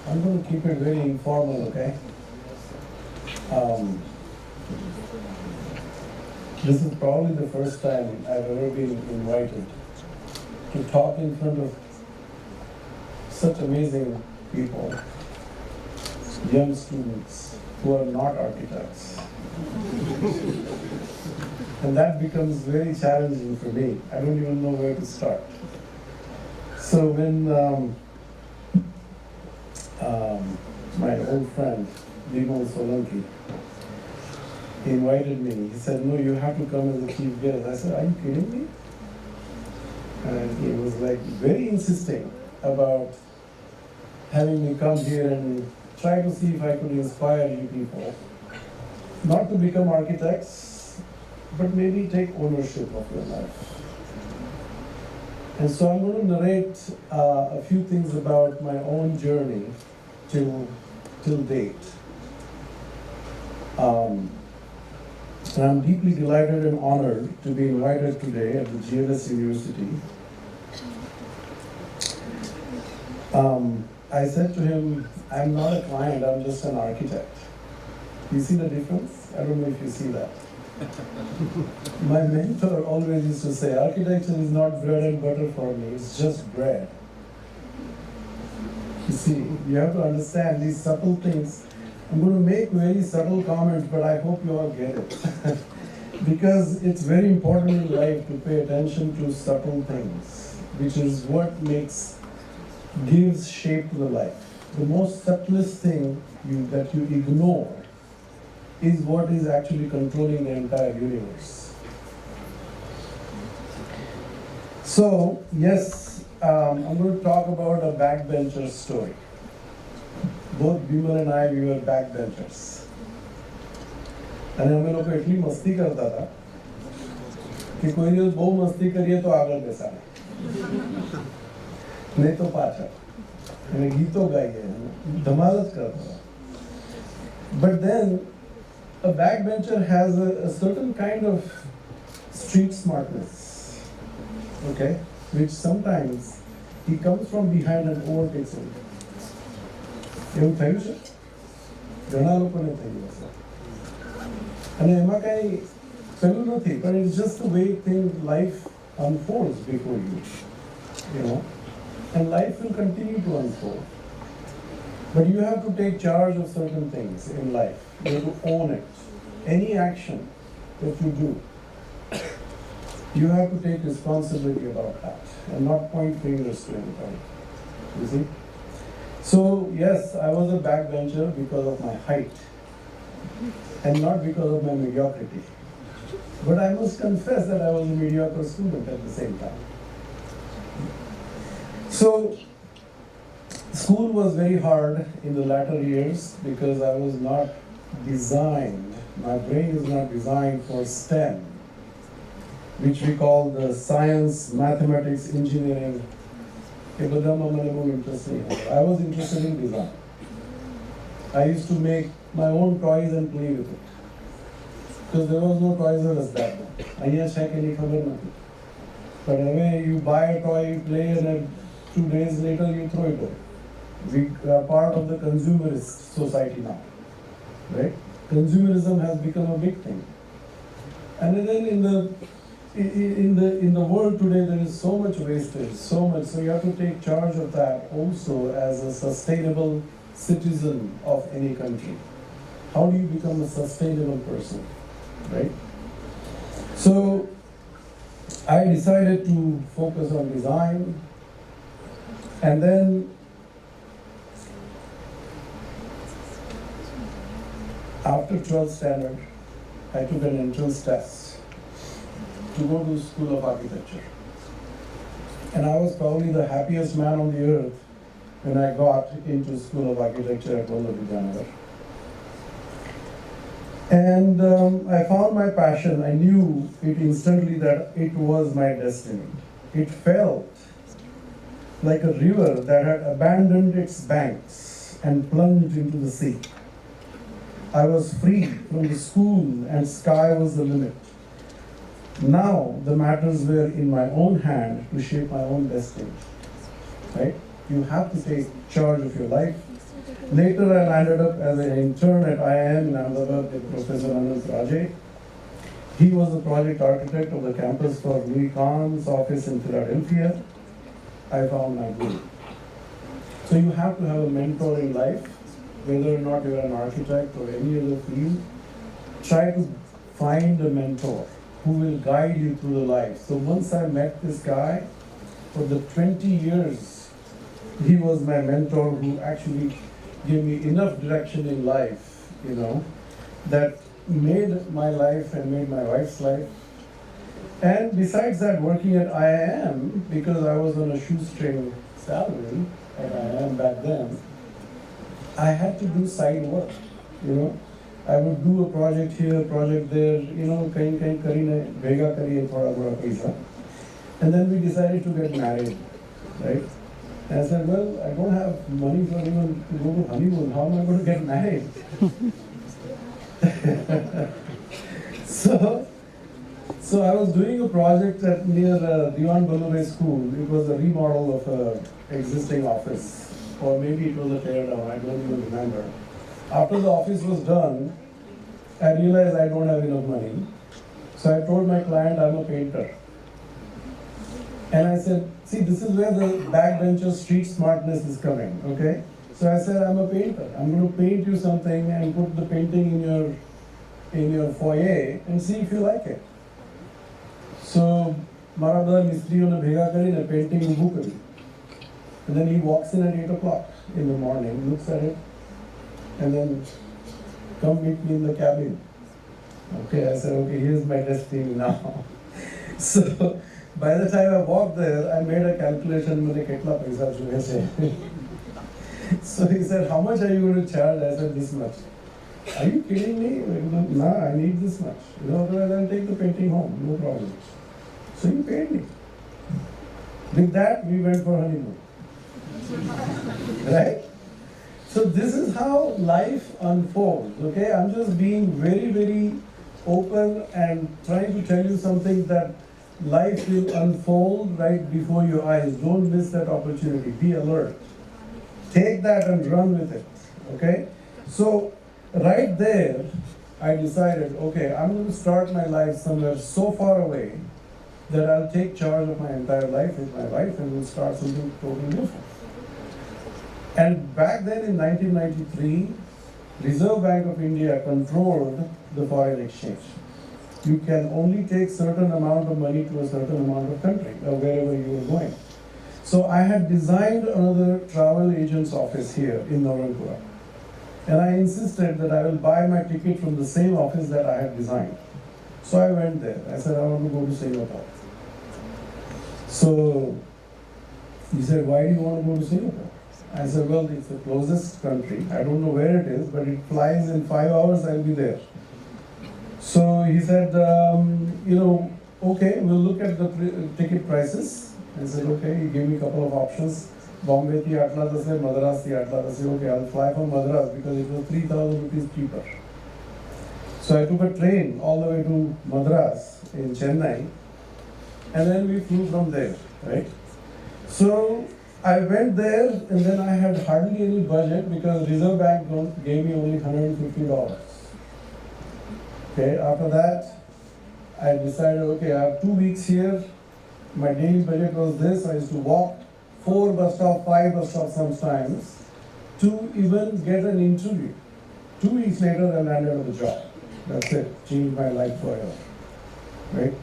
I'm going to keep it very informal, okay? This is probably the first time I've ever been invited to talk in front of such amazing people, young students who are not architects. And that becomes very challenging for me. I don't even know where to start. So when my old friend, Vimal Solanki, he invited me, he said, no, you have to come as a chief guest. I said, are you kidding me? And he was like very insisting about having me come here and try to see if I could inspire you people, not to become architects, but maybe take ownership of your life. And so I'm going to narrate a few things about my own journey till date. And I'm deeply delighted and honored to be invited today at the GLS University. I said to him, I'm not a client, I'm just an architect. You see the difference? I don't know if you see that. My mentor always used to say, architecture is not bread and butter for me, it's just bread. You see, you have to understand these subtle things. I'm going to make very subtle comments, but I hope you all get it. Because it's very important in life to pay attention to subtle things, which is what gives shape to the life. The most subtlest thing that you ignore is what is actually controlling the entire universe. So, yes, I'm going to talk about a backbencher story. Both Bimal and I, we were backbenchers. And हम लोग इतनी मस्ती करता था कि कोई ने बहुत मस्ती करी है तो आगे बेसाना नहीं तो पाछा मैंने गीतों गाई है धमालत करता था. But then a backbencher has a certain kind of street smartness, okay, which sometimes he comes from behind and overtakes him. એવું થયું છે ઘણા લોકોને થયું હશે અને એમાં કાંઈ પેલું નથી but it's just the way things life unfolds before you know. and life will continue to unfold. But you have to take charge of certain things in life. You have to own it. Any action that you do, you have to take responsibility about that and not point fingers to anybody. You see? So, yes, I was a backbencher because of my height and not because of my mediocrity. But I must confess that I was a mediocre student at the same time. So, school was very hard in the latter years because I was not designed, my brain is not designed for STEM, which we call the science, mathematics, engineering. I was interested in design. I used to make my own toys and play with it. Because there was no Toys R Us back then. But anyway, you buy a toy, you play, and then 2 days later you throw it away. We are part of the consumerist society now, right? Consumerism has become a big thing. And then in the world today, there is so much wastage, so much. So you have to take charge of that also as a sustainable citizen of any country. How do you become a sustainable person, right? So I decided to focus on design, and then after 12th standard, I took an entrance test to go to School of Architecture. And I was probably the happiest man on the earth when I got into School of Architecture at Vallabhijanagar. And I found my passion. I knew it instantly that it was my destiny. It felt like a river that had abandoned its banks and plunged into the sea. I was free from the school and sky was the limit. Now the matters were in my own hand to shape my own destiny, right? You have to take charge of your life. Later I landed up as an intern at IIM in Ahmedabad with Professor Anand Raje. He was the project architect of the campus for Louis Kahn's office in Philadelphia. I found my guru. So you have to have a mentor in life, whether or not you're an architect or any other field. Try to find a mentor who will guide you through the life. So once I met this guy, for the 20 years, he was my mentor who actually gave me enough direction in life, you know, that made my life and made my wife's life. And besides that, working at IIM, because I was on a shoestring salary at IIM back then, I had to do side work, you know. I would do a project here, project there, you know, kahin karine, bhega kariye thoda thoda paisa. And then we decided to get married, right? And I said, well, I don't have money for even to go to honeymoon. How am I going to get married? So I was doing a project at near Diwan Balure School. It was a remodel of an existing office, or maybe it was a tear down. I don't even remember. After the office was done, I realized I don't have enough money. So I told my client I'm a painter. And I said, see, this is where the backbencher street smartness is coming, okay? So I said, I'm a painter. I'm going to paint you something and put the painting in your foyer and see if you like it. So, mara bada mistriyon ne bhega kari na painting ubu kari. And then he walks in at 8 o'clock in the morning, looks at it, and then come meet me in the cabin. Okay, I said, okay, here's my destiny now. So, by the time I walked there, I made a calculation, mujhe kitna paisa chune se. So he said, how much are you going to charge? I said, this much. Are you kidding me? No, I need this much. You know, otherwise I'll take the painting home, no problem. So he paid me. With that, we went for honeymoon. Right? So this is how life unfolds, okay? I'm just being very, very open and trying to tell you something that life will unfold right before your eyes. Don't miss that opportunity. Be alert. Take that and run with it, okay? So right there, I decided, okay, I'm going to start my life somewhere so far away that I'll take charge of my entire life with my wife and we'll start something totally different. And back then in 1993, Reserve Bank of India controlled the foreign exchange. You can only take certain amount of money to a certain amount of country or wherever you are going. So I had designed another travel agent's office here in Naranpura. And I insisted that I will buy my ticket from the same office that I had designed. So I went there. I said, I want to go to Singapore. So he said, why do you want to go to Singapore? I said, well, it's the closest country. I don't know where it is, but it flies in 5 hours, I'll be there. So he said, okay, we'll look at the ticket prices. I said, okay, he gave me a couple of options. Bombay thi atla dase, Madras thi atla dase. Okay, I'll fly from Madras because it was 3,000 rupees cheaper. So I took a train all the way to Madras in Chennai, and then we flew from there, right? So I went there, and then I had hardly any budget because Reserve Bank gave me only $150. Okay, after that, I decided, okay, I have 2 weeks here. My daily budget was this. I used to walk 4 bus stops, 5 bus stops sometimes to even get an interview. 2 weeks later, I landed on the job. That's it, changed my life forever, right?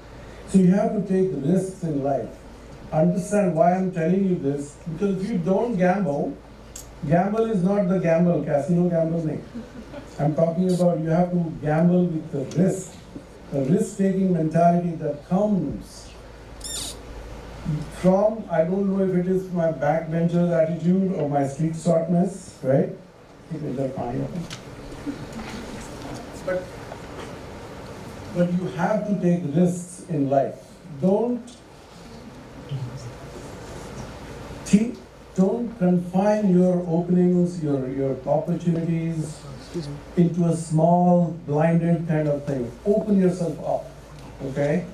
So you have to take risks in life. Understand why I'm telling you this, because if you don't gamble, gamble is not the gamble, casino gamble thing. I'm talking about you have to gamble with the risk-taking mentality that comes from, I don't know if it is my backbencher's attitude or my street smartness, right? But you have to take risks in life. Don't confine your openings, your opportunities into a small, blinded kind of thing. Open yourself up, okay?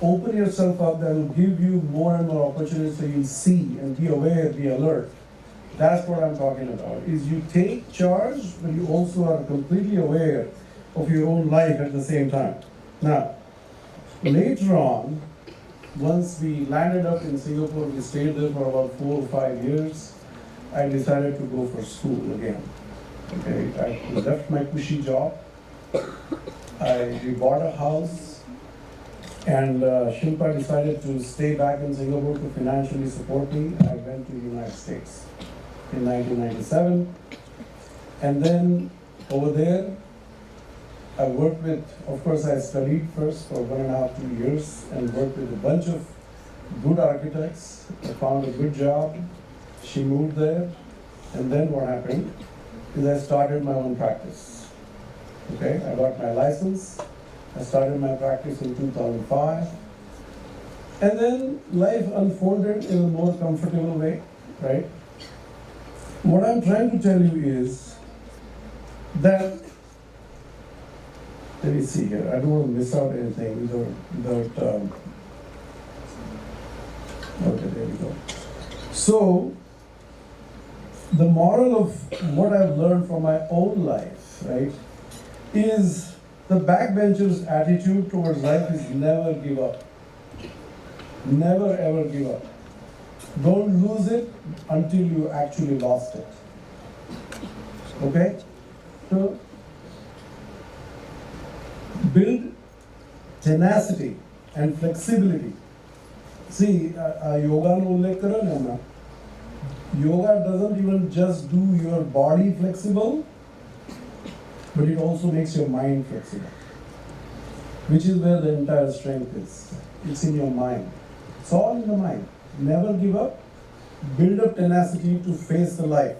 Open yourself up, that will give you more and more opportunities so you see and be aware, be alert. That's what I'm talking about, is you take charge, but you also are completely aware of your own life at the same time. Now, later on, once we landed up in Singapore, we stayed there for about 4 or 5 years. I decided to go for school again. Okay, I left my cushy job. We bought a house, and Shilpa decided to stay back in Singapore to financially support me. I went to the United States in 1997, and then over there, I worked with, of course, I studied first for 1.5 to 2 years and worked with a bunch of good architects. I found a good job. She moved there. And then what happened is I started my own practice. Okay, I got my license. I started my practice in 2005. And then life unfolded in a more comfortable way, right? What I'm trying to tell you is that, let me see here, I don't want to miss out anything without okay, there we go. So, the moral of what I've learned from my own life, right, is the backbencher's attitude towards life is never give up. Never ever give up. Don't lose it until you actually lost it. Okay? So, build tenacity and flexibility. See, yoga no ullekh karo na. Yoga doesn't even just do your body flexible, but it also makes your mind flexible, which is where the entire strength is. It's in your mind. It's all in the mind. Never give up. Build up tenacity to face the life.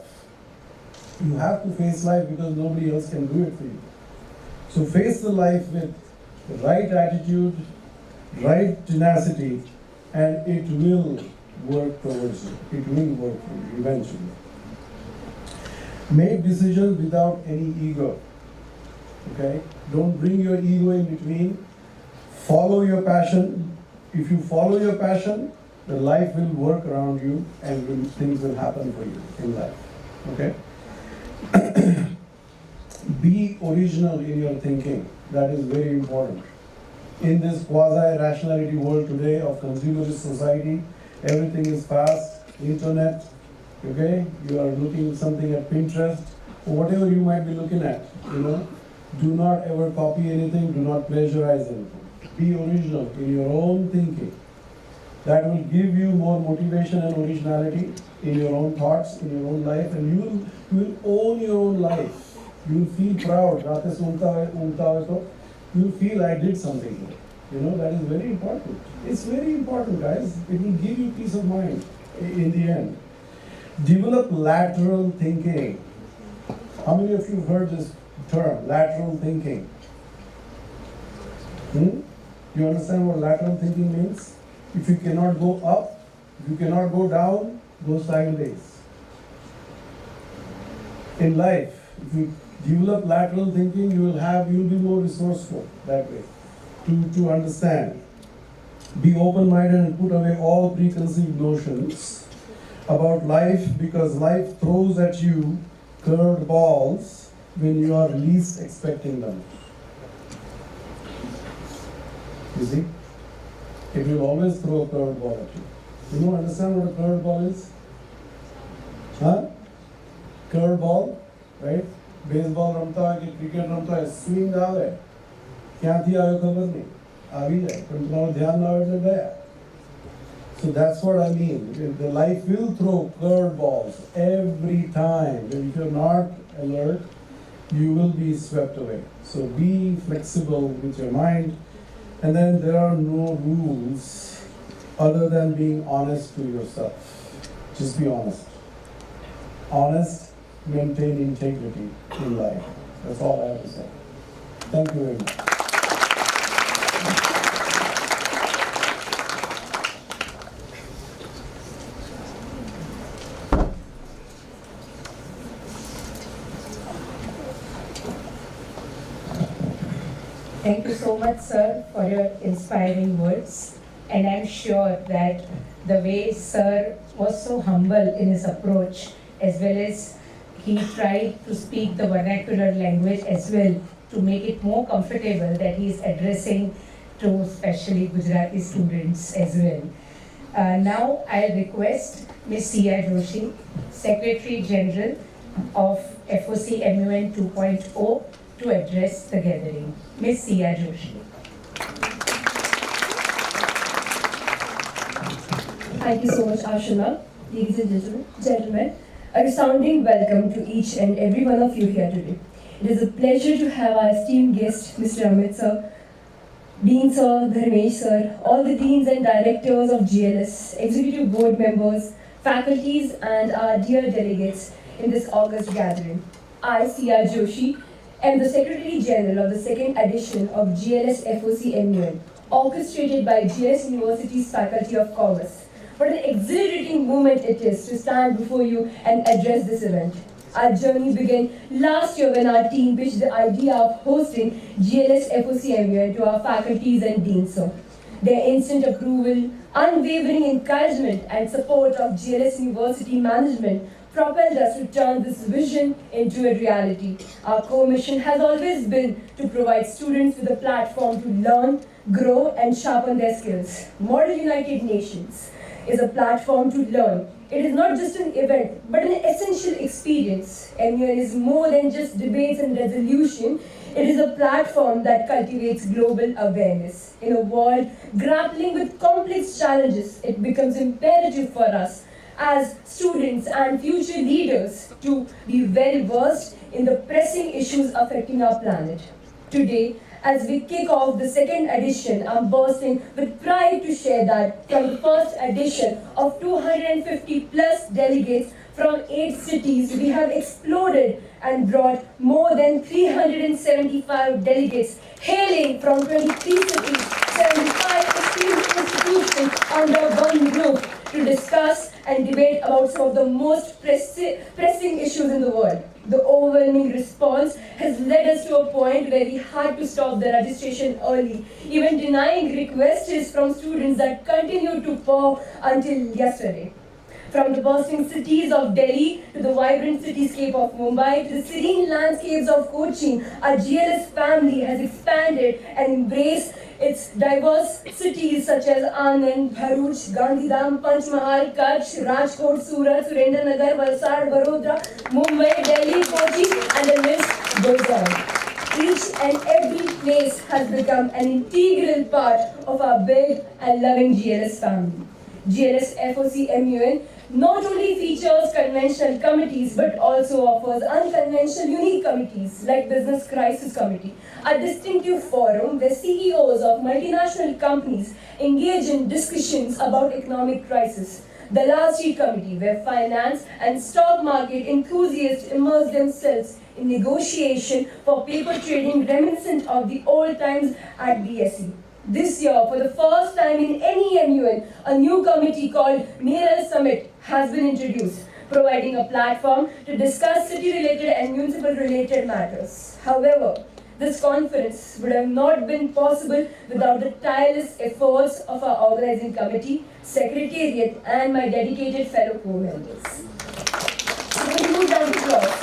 You have to face life because nobody else can do it for you. So face the life with the right attitude, right tenacity, and it will work towards you. It will work for you eventually. Make decisions without any ego. Okay? Don't bring your ego in between. Follow your passion. If you follow your passion, the life will work around you and things will happen for you in life. Okay? Be original in your thinking. That is very important. in this quasi-rationality world today of consumerist society. Everything is fast, internet, okay? You are looking something at Pinterest, or whatever you might be looking at, you know? Do not ever copy anything, do not plagiarize anything. Be original in your own thinking. That will give you more motivation and originality in your own thoughts, in your own life, and you will own your own life. You will feel proud. You will feel I did something here. You know, that is very important. It's very important, guys. It will give you peace of mind in the end. Develop lateral thinking. How many of you have heard this term, lateral thinking? You understand what lateral thinking means? If you cannot go up, if you cannot go down, go sideways. In life, if you develop lateral thinking, you'll be more resourceful that way to understand. Be open-minded and put away all preconceived notions about life, because life throws at you curved balls when you are least expecting them. You see? It will always throw a curved ball at you. You know, understand what a curved ball is? Huh? Curved ball, right? Baseball ramta hai, cricket ramta hai, swing डाल है. क्या थी आयो खबर नहीं. आ भी जाए, पर तुम्हारा ध्यान ना हो तो गया. So that's what I mean. The life will throw curved balls every time. If you're not alert, you will be swept away. So be flexible with your mind. And then there are no rules other than being honest to yourself. Just be honest. Honest, maintain integrity in life. That's all I have to say. Thank you very much. Thank you so much, sir, for your inspiring words. And I'm sure that the way sir was so humble in his approach, as well as he tried to speak the vernacular language as well to make it more comfortable that he is addressing to especially Gujarati students as well. Now I request Ms. Sia Joshi, Secretary General of FOC MUN 2.0, to address the gathering. Ms. Sia Joshi. Thank you so much, Ashana. Ladies and gentlemen, a resounding welcome to each and every one of you here today. It is a pleasure to have our esteemed guest, Mr. Amit sir, Dean sir, Dharmesh sir, all the deans and directors of GLS, executive board members, faculties, and our dear delegates in this August gathering. I, Sia Joshi, am the Secretary General of the second edition of GLS FOC MUN, orchestrated by GLS University's Faculty of Commerce. What an exhilarating moment it is to stand before you and address this event. Our journey began last year when our team pitched the idea of hosting GLS FOC MUN to our faculties and deans. Their instant approval, unwavering encouragement, and support of GLS University management propelled us to turn this vision into a reality. Our core mission has always been to provide students with a platform to learn, grow, and sharpen their skills. Model United Nations is a platform to learn. It is not just an event, but an essential experience. MUN is more than just debates and resolution. It is a platform that cultivates global awareness. In a world grappling with complex challenges, it becomes imperative for us as students and future leaders to be well versed in the pressing issues affecting our planet. Today, as we kick off the second edition, I'm bursting with pride to share that from the first edition of 250 plus delegates from 8 cities, we have exploded and brought more than 375 delegates hailing from 23 cities, 75 esteemed institutions under one roof to discuss and debate about some of the most pressing issues in the world. The overwhelming response has led us to a point where we had to stop the registration early, even denying requests from students that continued to pour until yesterday. From the bustling cities of Delhi to the vibrant cityscape of Mumbai to the serene landscapes of Cochin, our GLS family has expanded and embraced its diverse cities such as Anand, Bharuch, Gandhidham, Panchmahal, Kutch, Rajkot, Surat, Surendranagar, Valsad, Vadodara, Mumbai, Delhi, Kochi, and the list goes on. Each and every place has become an integral part of our big and loving GLS family. GLS FOC MUN not only features conventional committees but also offers unconventional unique committees like Business Crisis Committee, a distinctive forum where CEOs of multinational companies engage in discussions about economic crisis. The Last Sheet Committee, where finance and stock market enthusiasts immerse themselves in negotiation for paper trading reminiscent of the old times at BSE. This year, for the first time in any MUN, a new committee called Neral Summit has been introduced, providing a platform to discuss city-related and municipal-related matters. However, this conference would have not been possible without the tireless efforts of our organizing committee, secretariat, and my dedicated fellow co-members. With a huge round of applause.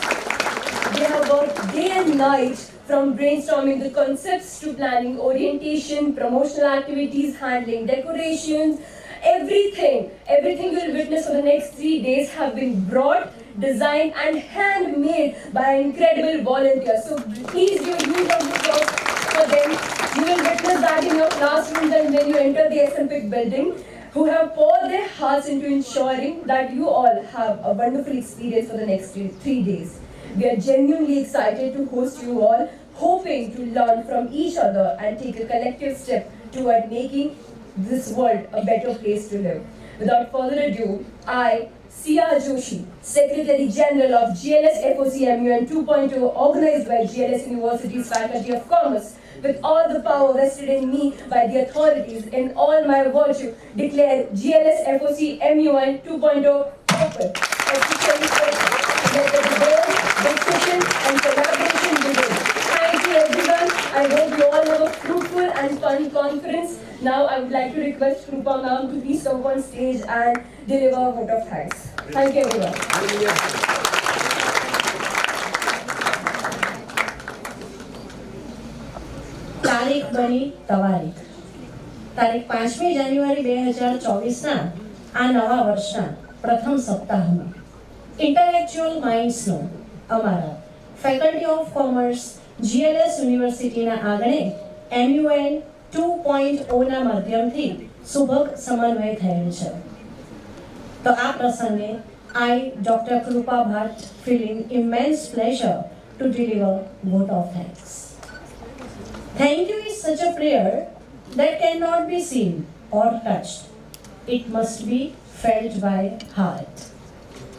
They have worked day and night from brainstorming the concepts to planning orientation, promotional activities, handling decorations, everything you will witness for the next 3 days have been brought, designed and handmade by incredible volunteers. So please do a huge round of applause for them. You will witness that in your classrooms and when you enter the SMP building, who have poured their hearts into ensuring that you all have a wonderful experience for the next 3 days. We are genuinely excited to host you all, hoping to learn from each other and take a collective step toward making this world a better place to live. Without further ado, I, C.R. Joshi, Secretary General of GLS FOC MUN 2.0, organized by GLS University's Faculty of Commerce, with all the power vested in me by the authorities in all my virtue, declare GLS FOC MUN 2.0 open. Officially open. Let the debate, discussion and collaboration begin. Thank you everyone. I hope you all have a fruitful and fun conference. Now I would like to request Krupa ma'am to please come on stage and deliver a vote of thanks. Thank you everyone. તારીખ બની તવારીખ તારીખ 5મી જાન્યુઆરી 2024ના આ નવા વર્ષના પ્રથમ સપ્તાહમાં intellectual માઇન્ડ્સનો અમારા faculty of commerce GLS યુનિવર્સિટીના આંગણે MUN 2.0ના માધ્યમથી સુભગ સમન્વય થયેલ છે. તો આ પ્રસંગે I, Dr. Krupa Bhatt, feeling immense pleasure to deliver vote of thanks. Thank you is such a prayer that cannot be seen or touched. It must be felt by heart.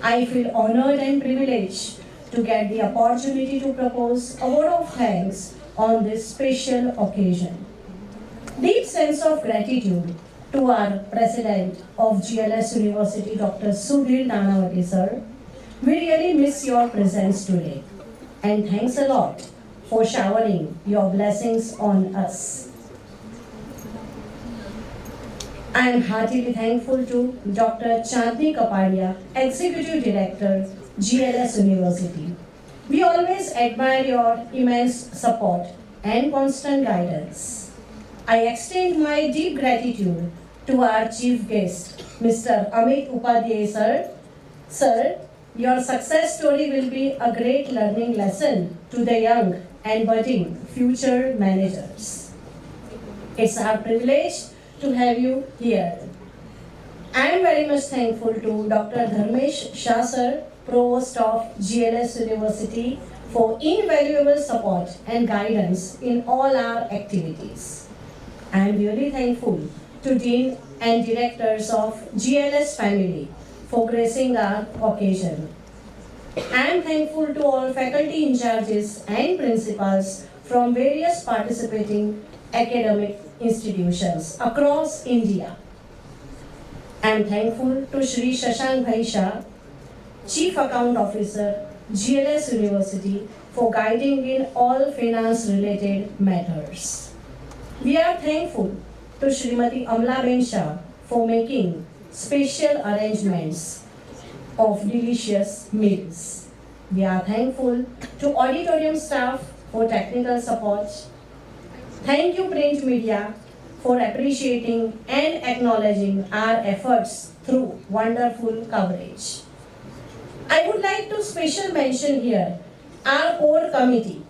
I feel honored and privileged to get the opportunity to propose a vote of thanks on this special occasion. Deep sense of gratitude to our President of GLS University, Dr. Sudhir Nanavati sir. We really miss your presence today. And thanks a lot for showering your blessings on us. I am heartily thankful to Dr. Chandni Kapadia, Executive Director, GLS University. We always admire your immense support and constant guidance. I extend my deep gratitude to our chief guest, Mr. Amit Upadhyay sir. Sir, your success story will be a great learning lesson to the young and budding future managers. It's our privilege to have you here. I am very much thankful to Dr. Dharmesh Shah sir, Provost of GLS University, for invaluable support and guidance in all our activities. I am really thankful to Dean and Directors of GLS family for gracing our occasion. I am thankful to all faculty in charges and principals from various participating academic institutions across India. I am thankful to Shri Shashank Bhai Shah, Chief Account Officer, GLS University, for guiding in all finance related matters. We are thankful to Srimati Amla Ben Shah for making special arrangements of delicious meals. We are thankful to auditorium staff for technical support. Thank you print media for appreciating and acknowledging our efforts through wonderful coverage. I would like to special mention here our core committee.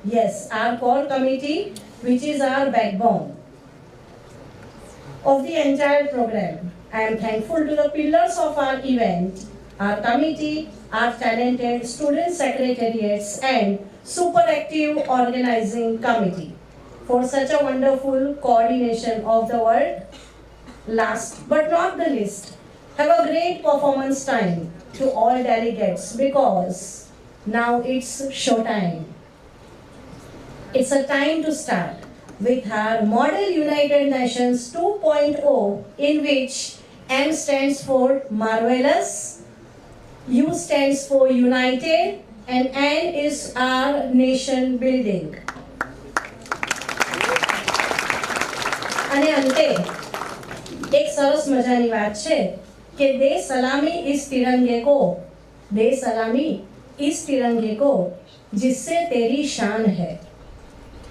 Yes, our core committee, which is our backbone of the entire program. I am thankful to the pillars of our event, our committee, our talented student secretariats and super active organizing committee for such a wonderful coordination of the work. Last but not the least, have a great performance time to all delegates because now it's show time. It's a time to start with our Model United Nations 2.0, in which M stands for marvelous, U stands for united, and N is our nation building. અને અંતે એક સરસ મજાની વાત છે કે દે સલામી is તિરંગે को, दे सलामी इस तिरंगे को जिससे तेरी शान है,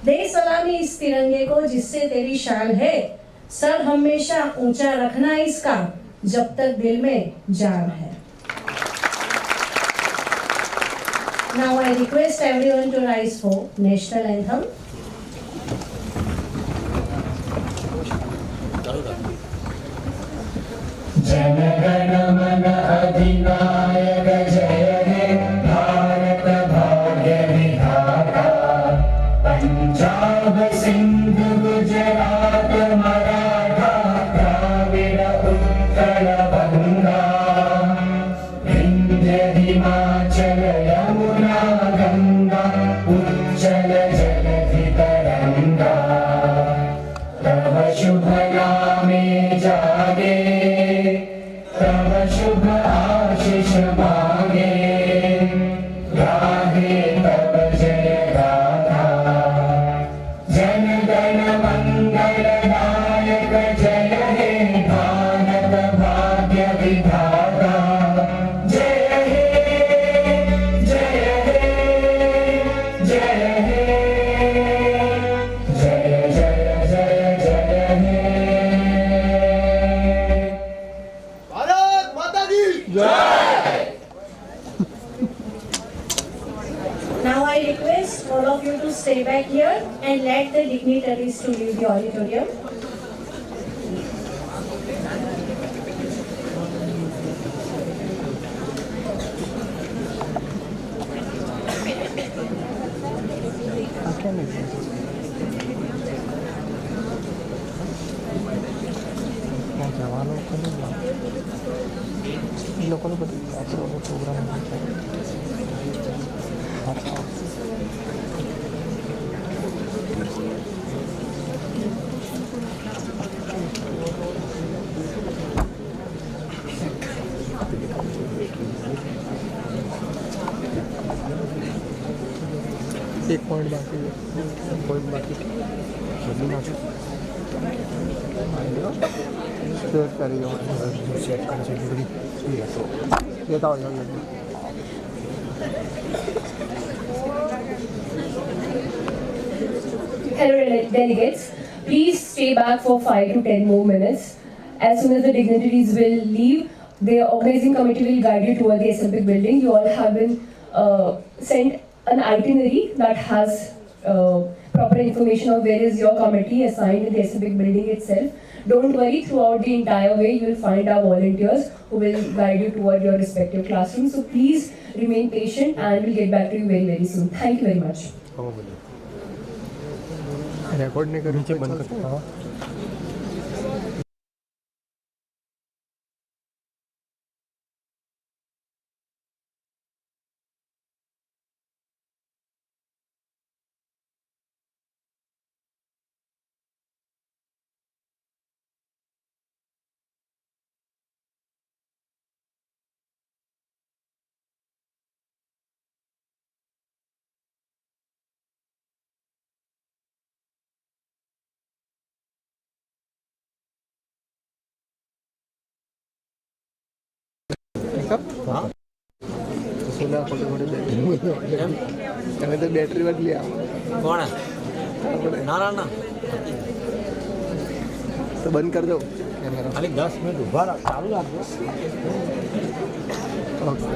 दे सलामी इस तिरंगे को जिससे तेरी शान है, सर हमेशा ऊंचा रखना इसका जब तक दिल में जान है. Now I request everyone to rise for national anthem. Jana Gana मन अधिनायक जय हे भारत भाग्य विधाता, पंजाब सिंध गुजरात मराठा द्राविड़ उत्कल बंगा, विंध्य हिमाचल यमुना गंगा उज्जल जलधि तरंगा, तव शुभ नामे जागे, तव शुभ आशीष मांगे, गाहे तब जय गाथा, जन गण मंगल दायक जय हे भारत भाग्य विधाता, जय हे जय हे जय हे, जय जय जय जय हे. Now I request all of you to stay back here and let the dignitaries to leave the auditorium. એ લોકોને બધું પ્રોગ્રામ એક પોઈન્ટ બાકી બદલી નાખો સેટ કરી દો સેટ કરી છે બધી લેતા હોય Hello delegates, please stay back for 5 to 10 more minutes. As soon as the dignitaries will leave, the organizing committee will guide you toward the Olympic building. You all have been sent an itinerary that has proper information of where is your committee assigned in the Olympic building itself. Don't worry, throughout the entire way you will find our volunteers who will guide you toward your respective classrooms. So please remain patient and we'll get back to you very, very soon. Thank you very much. Record નહીં કર્યું છે બંધ કરતા સોલા ખોટે ખોટે તમે તો battery બદલી આવો કોણ ના ના ના તો બંધ કરી દો કેમેરા. ખાલી 10 મિનિટ ઊભા રાખ, ચાલુ રાખજો. ઓકે.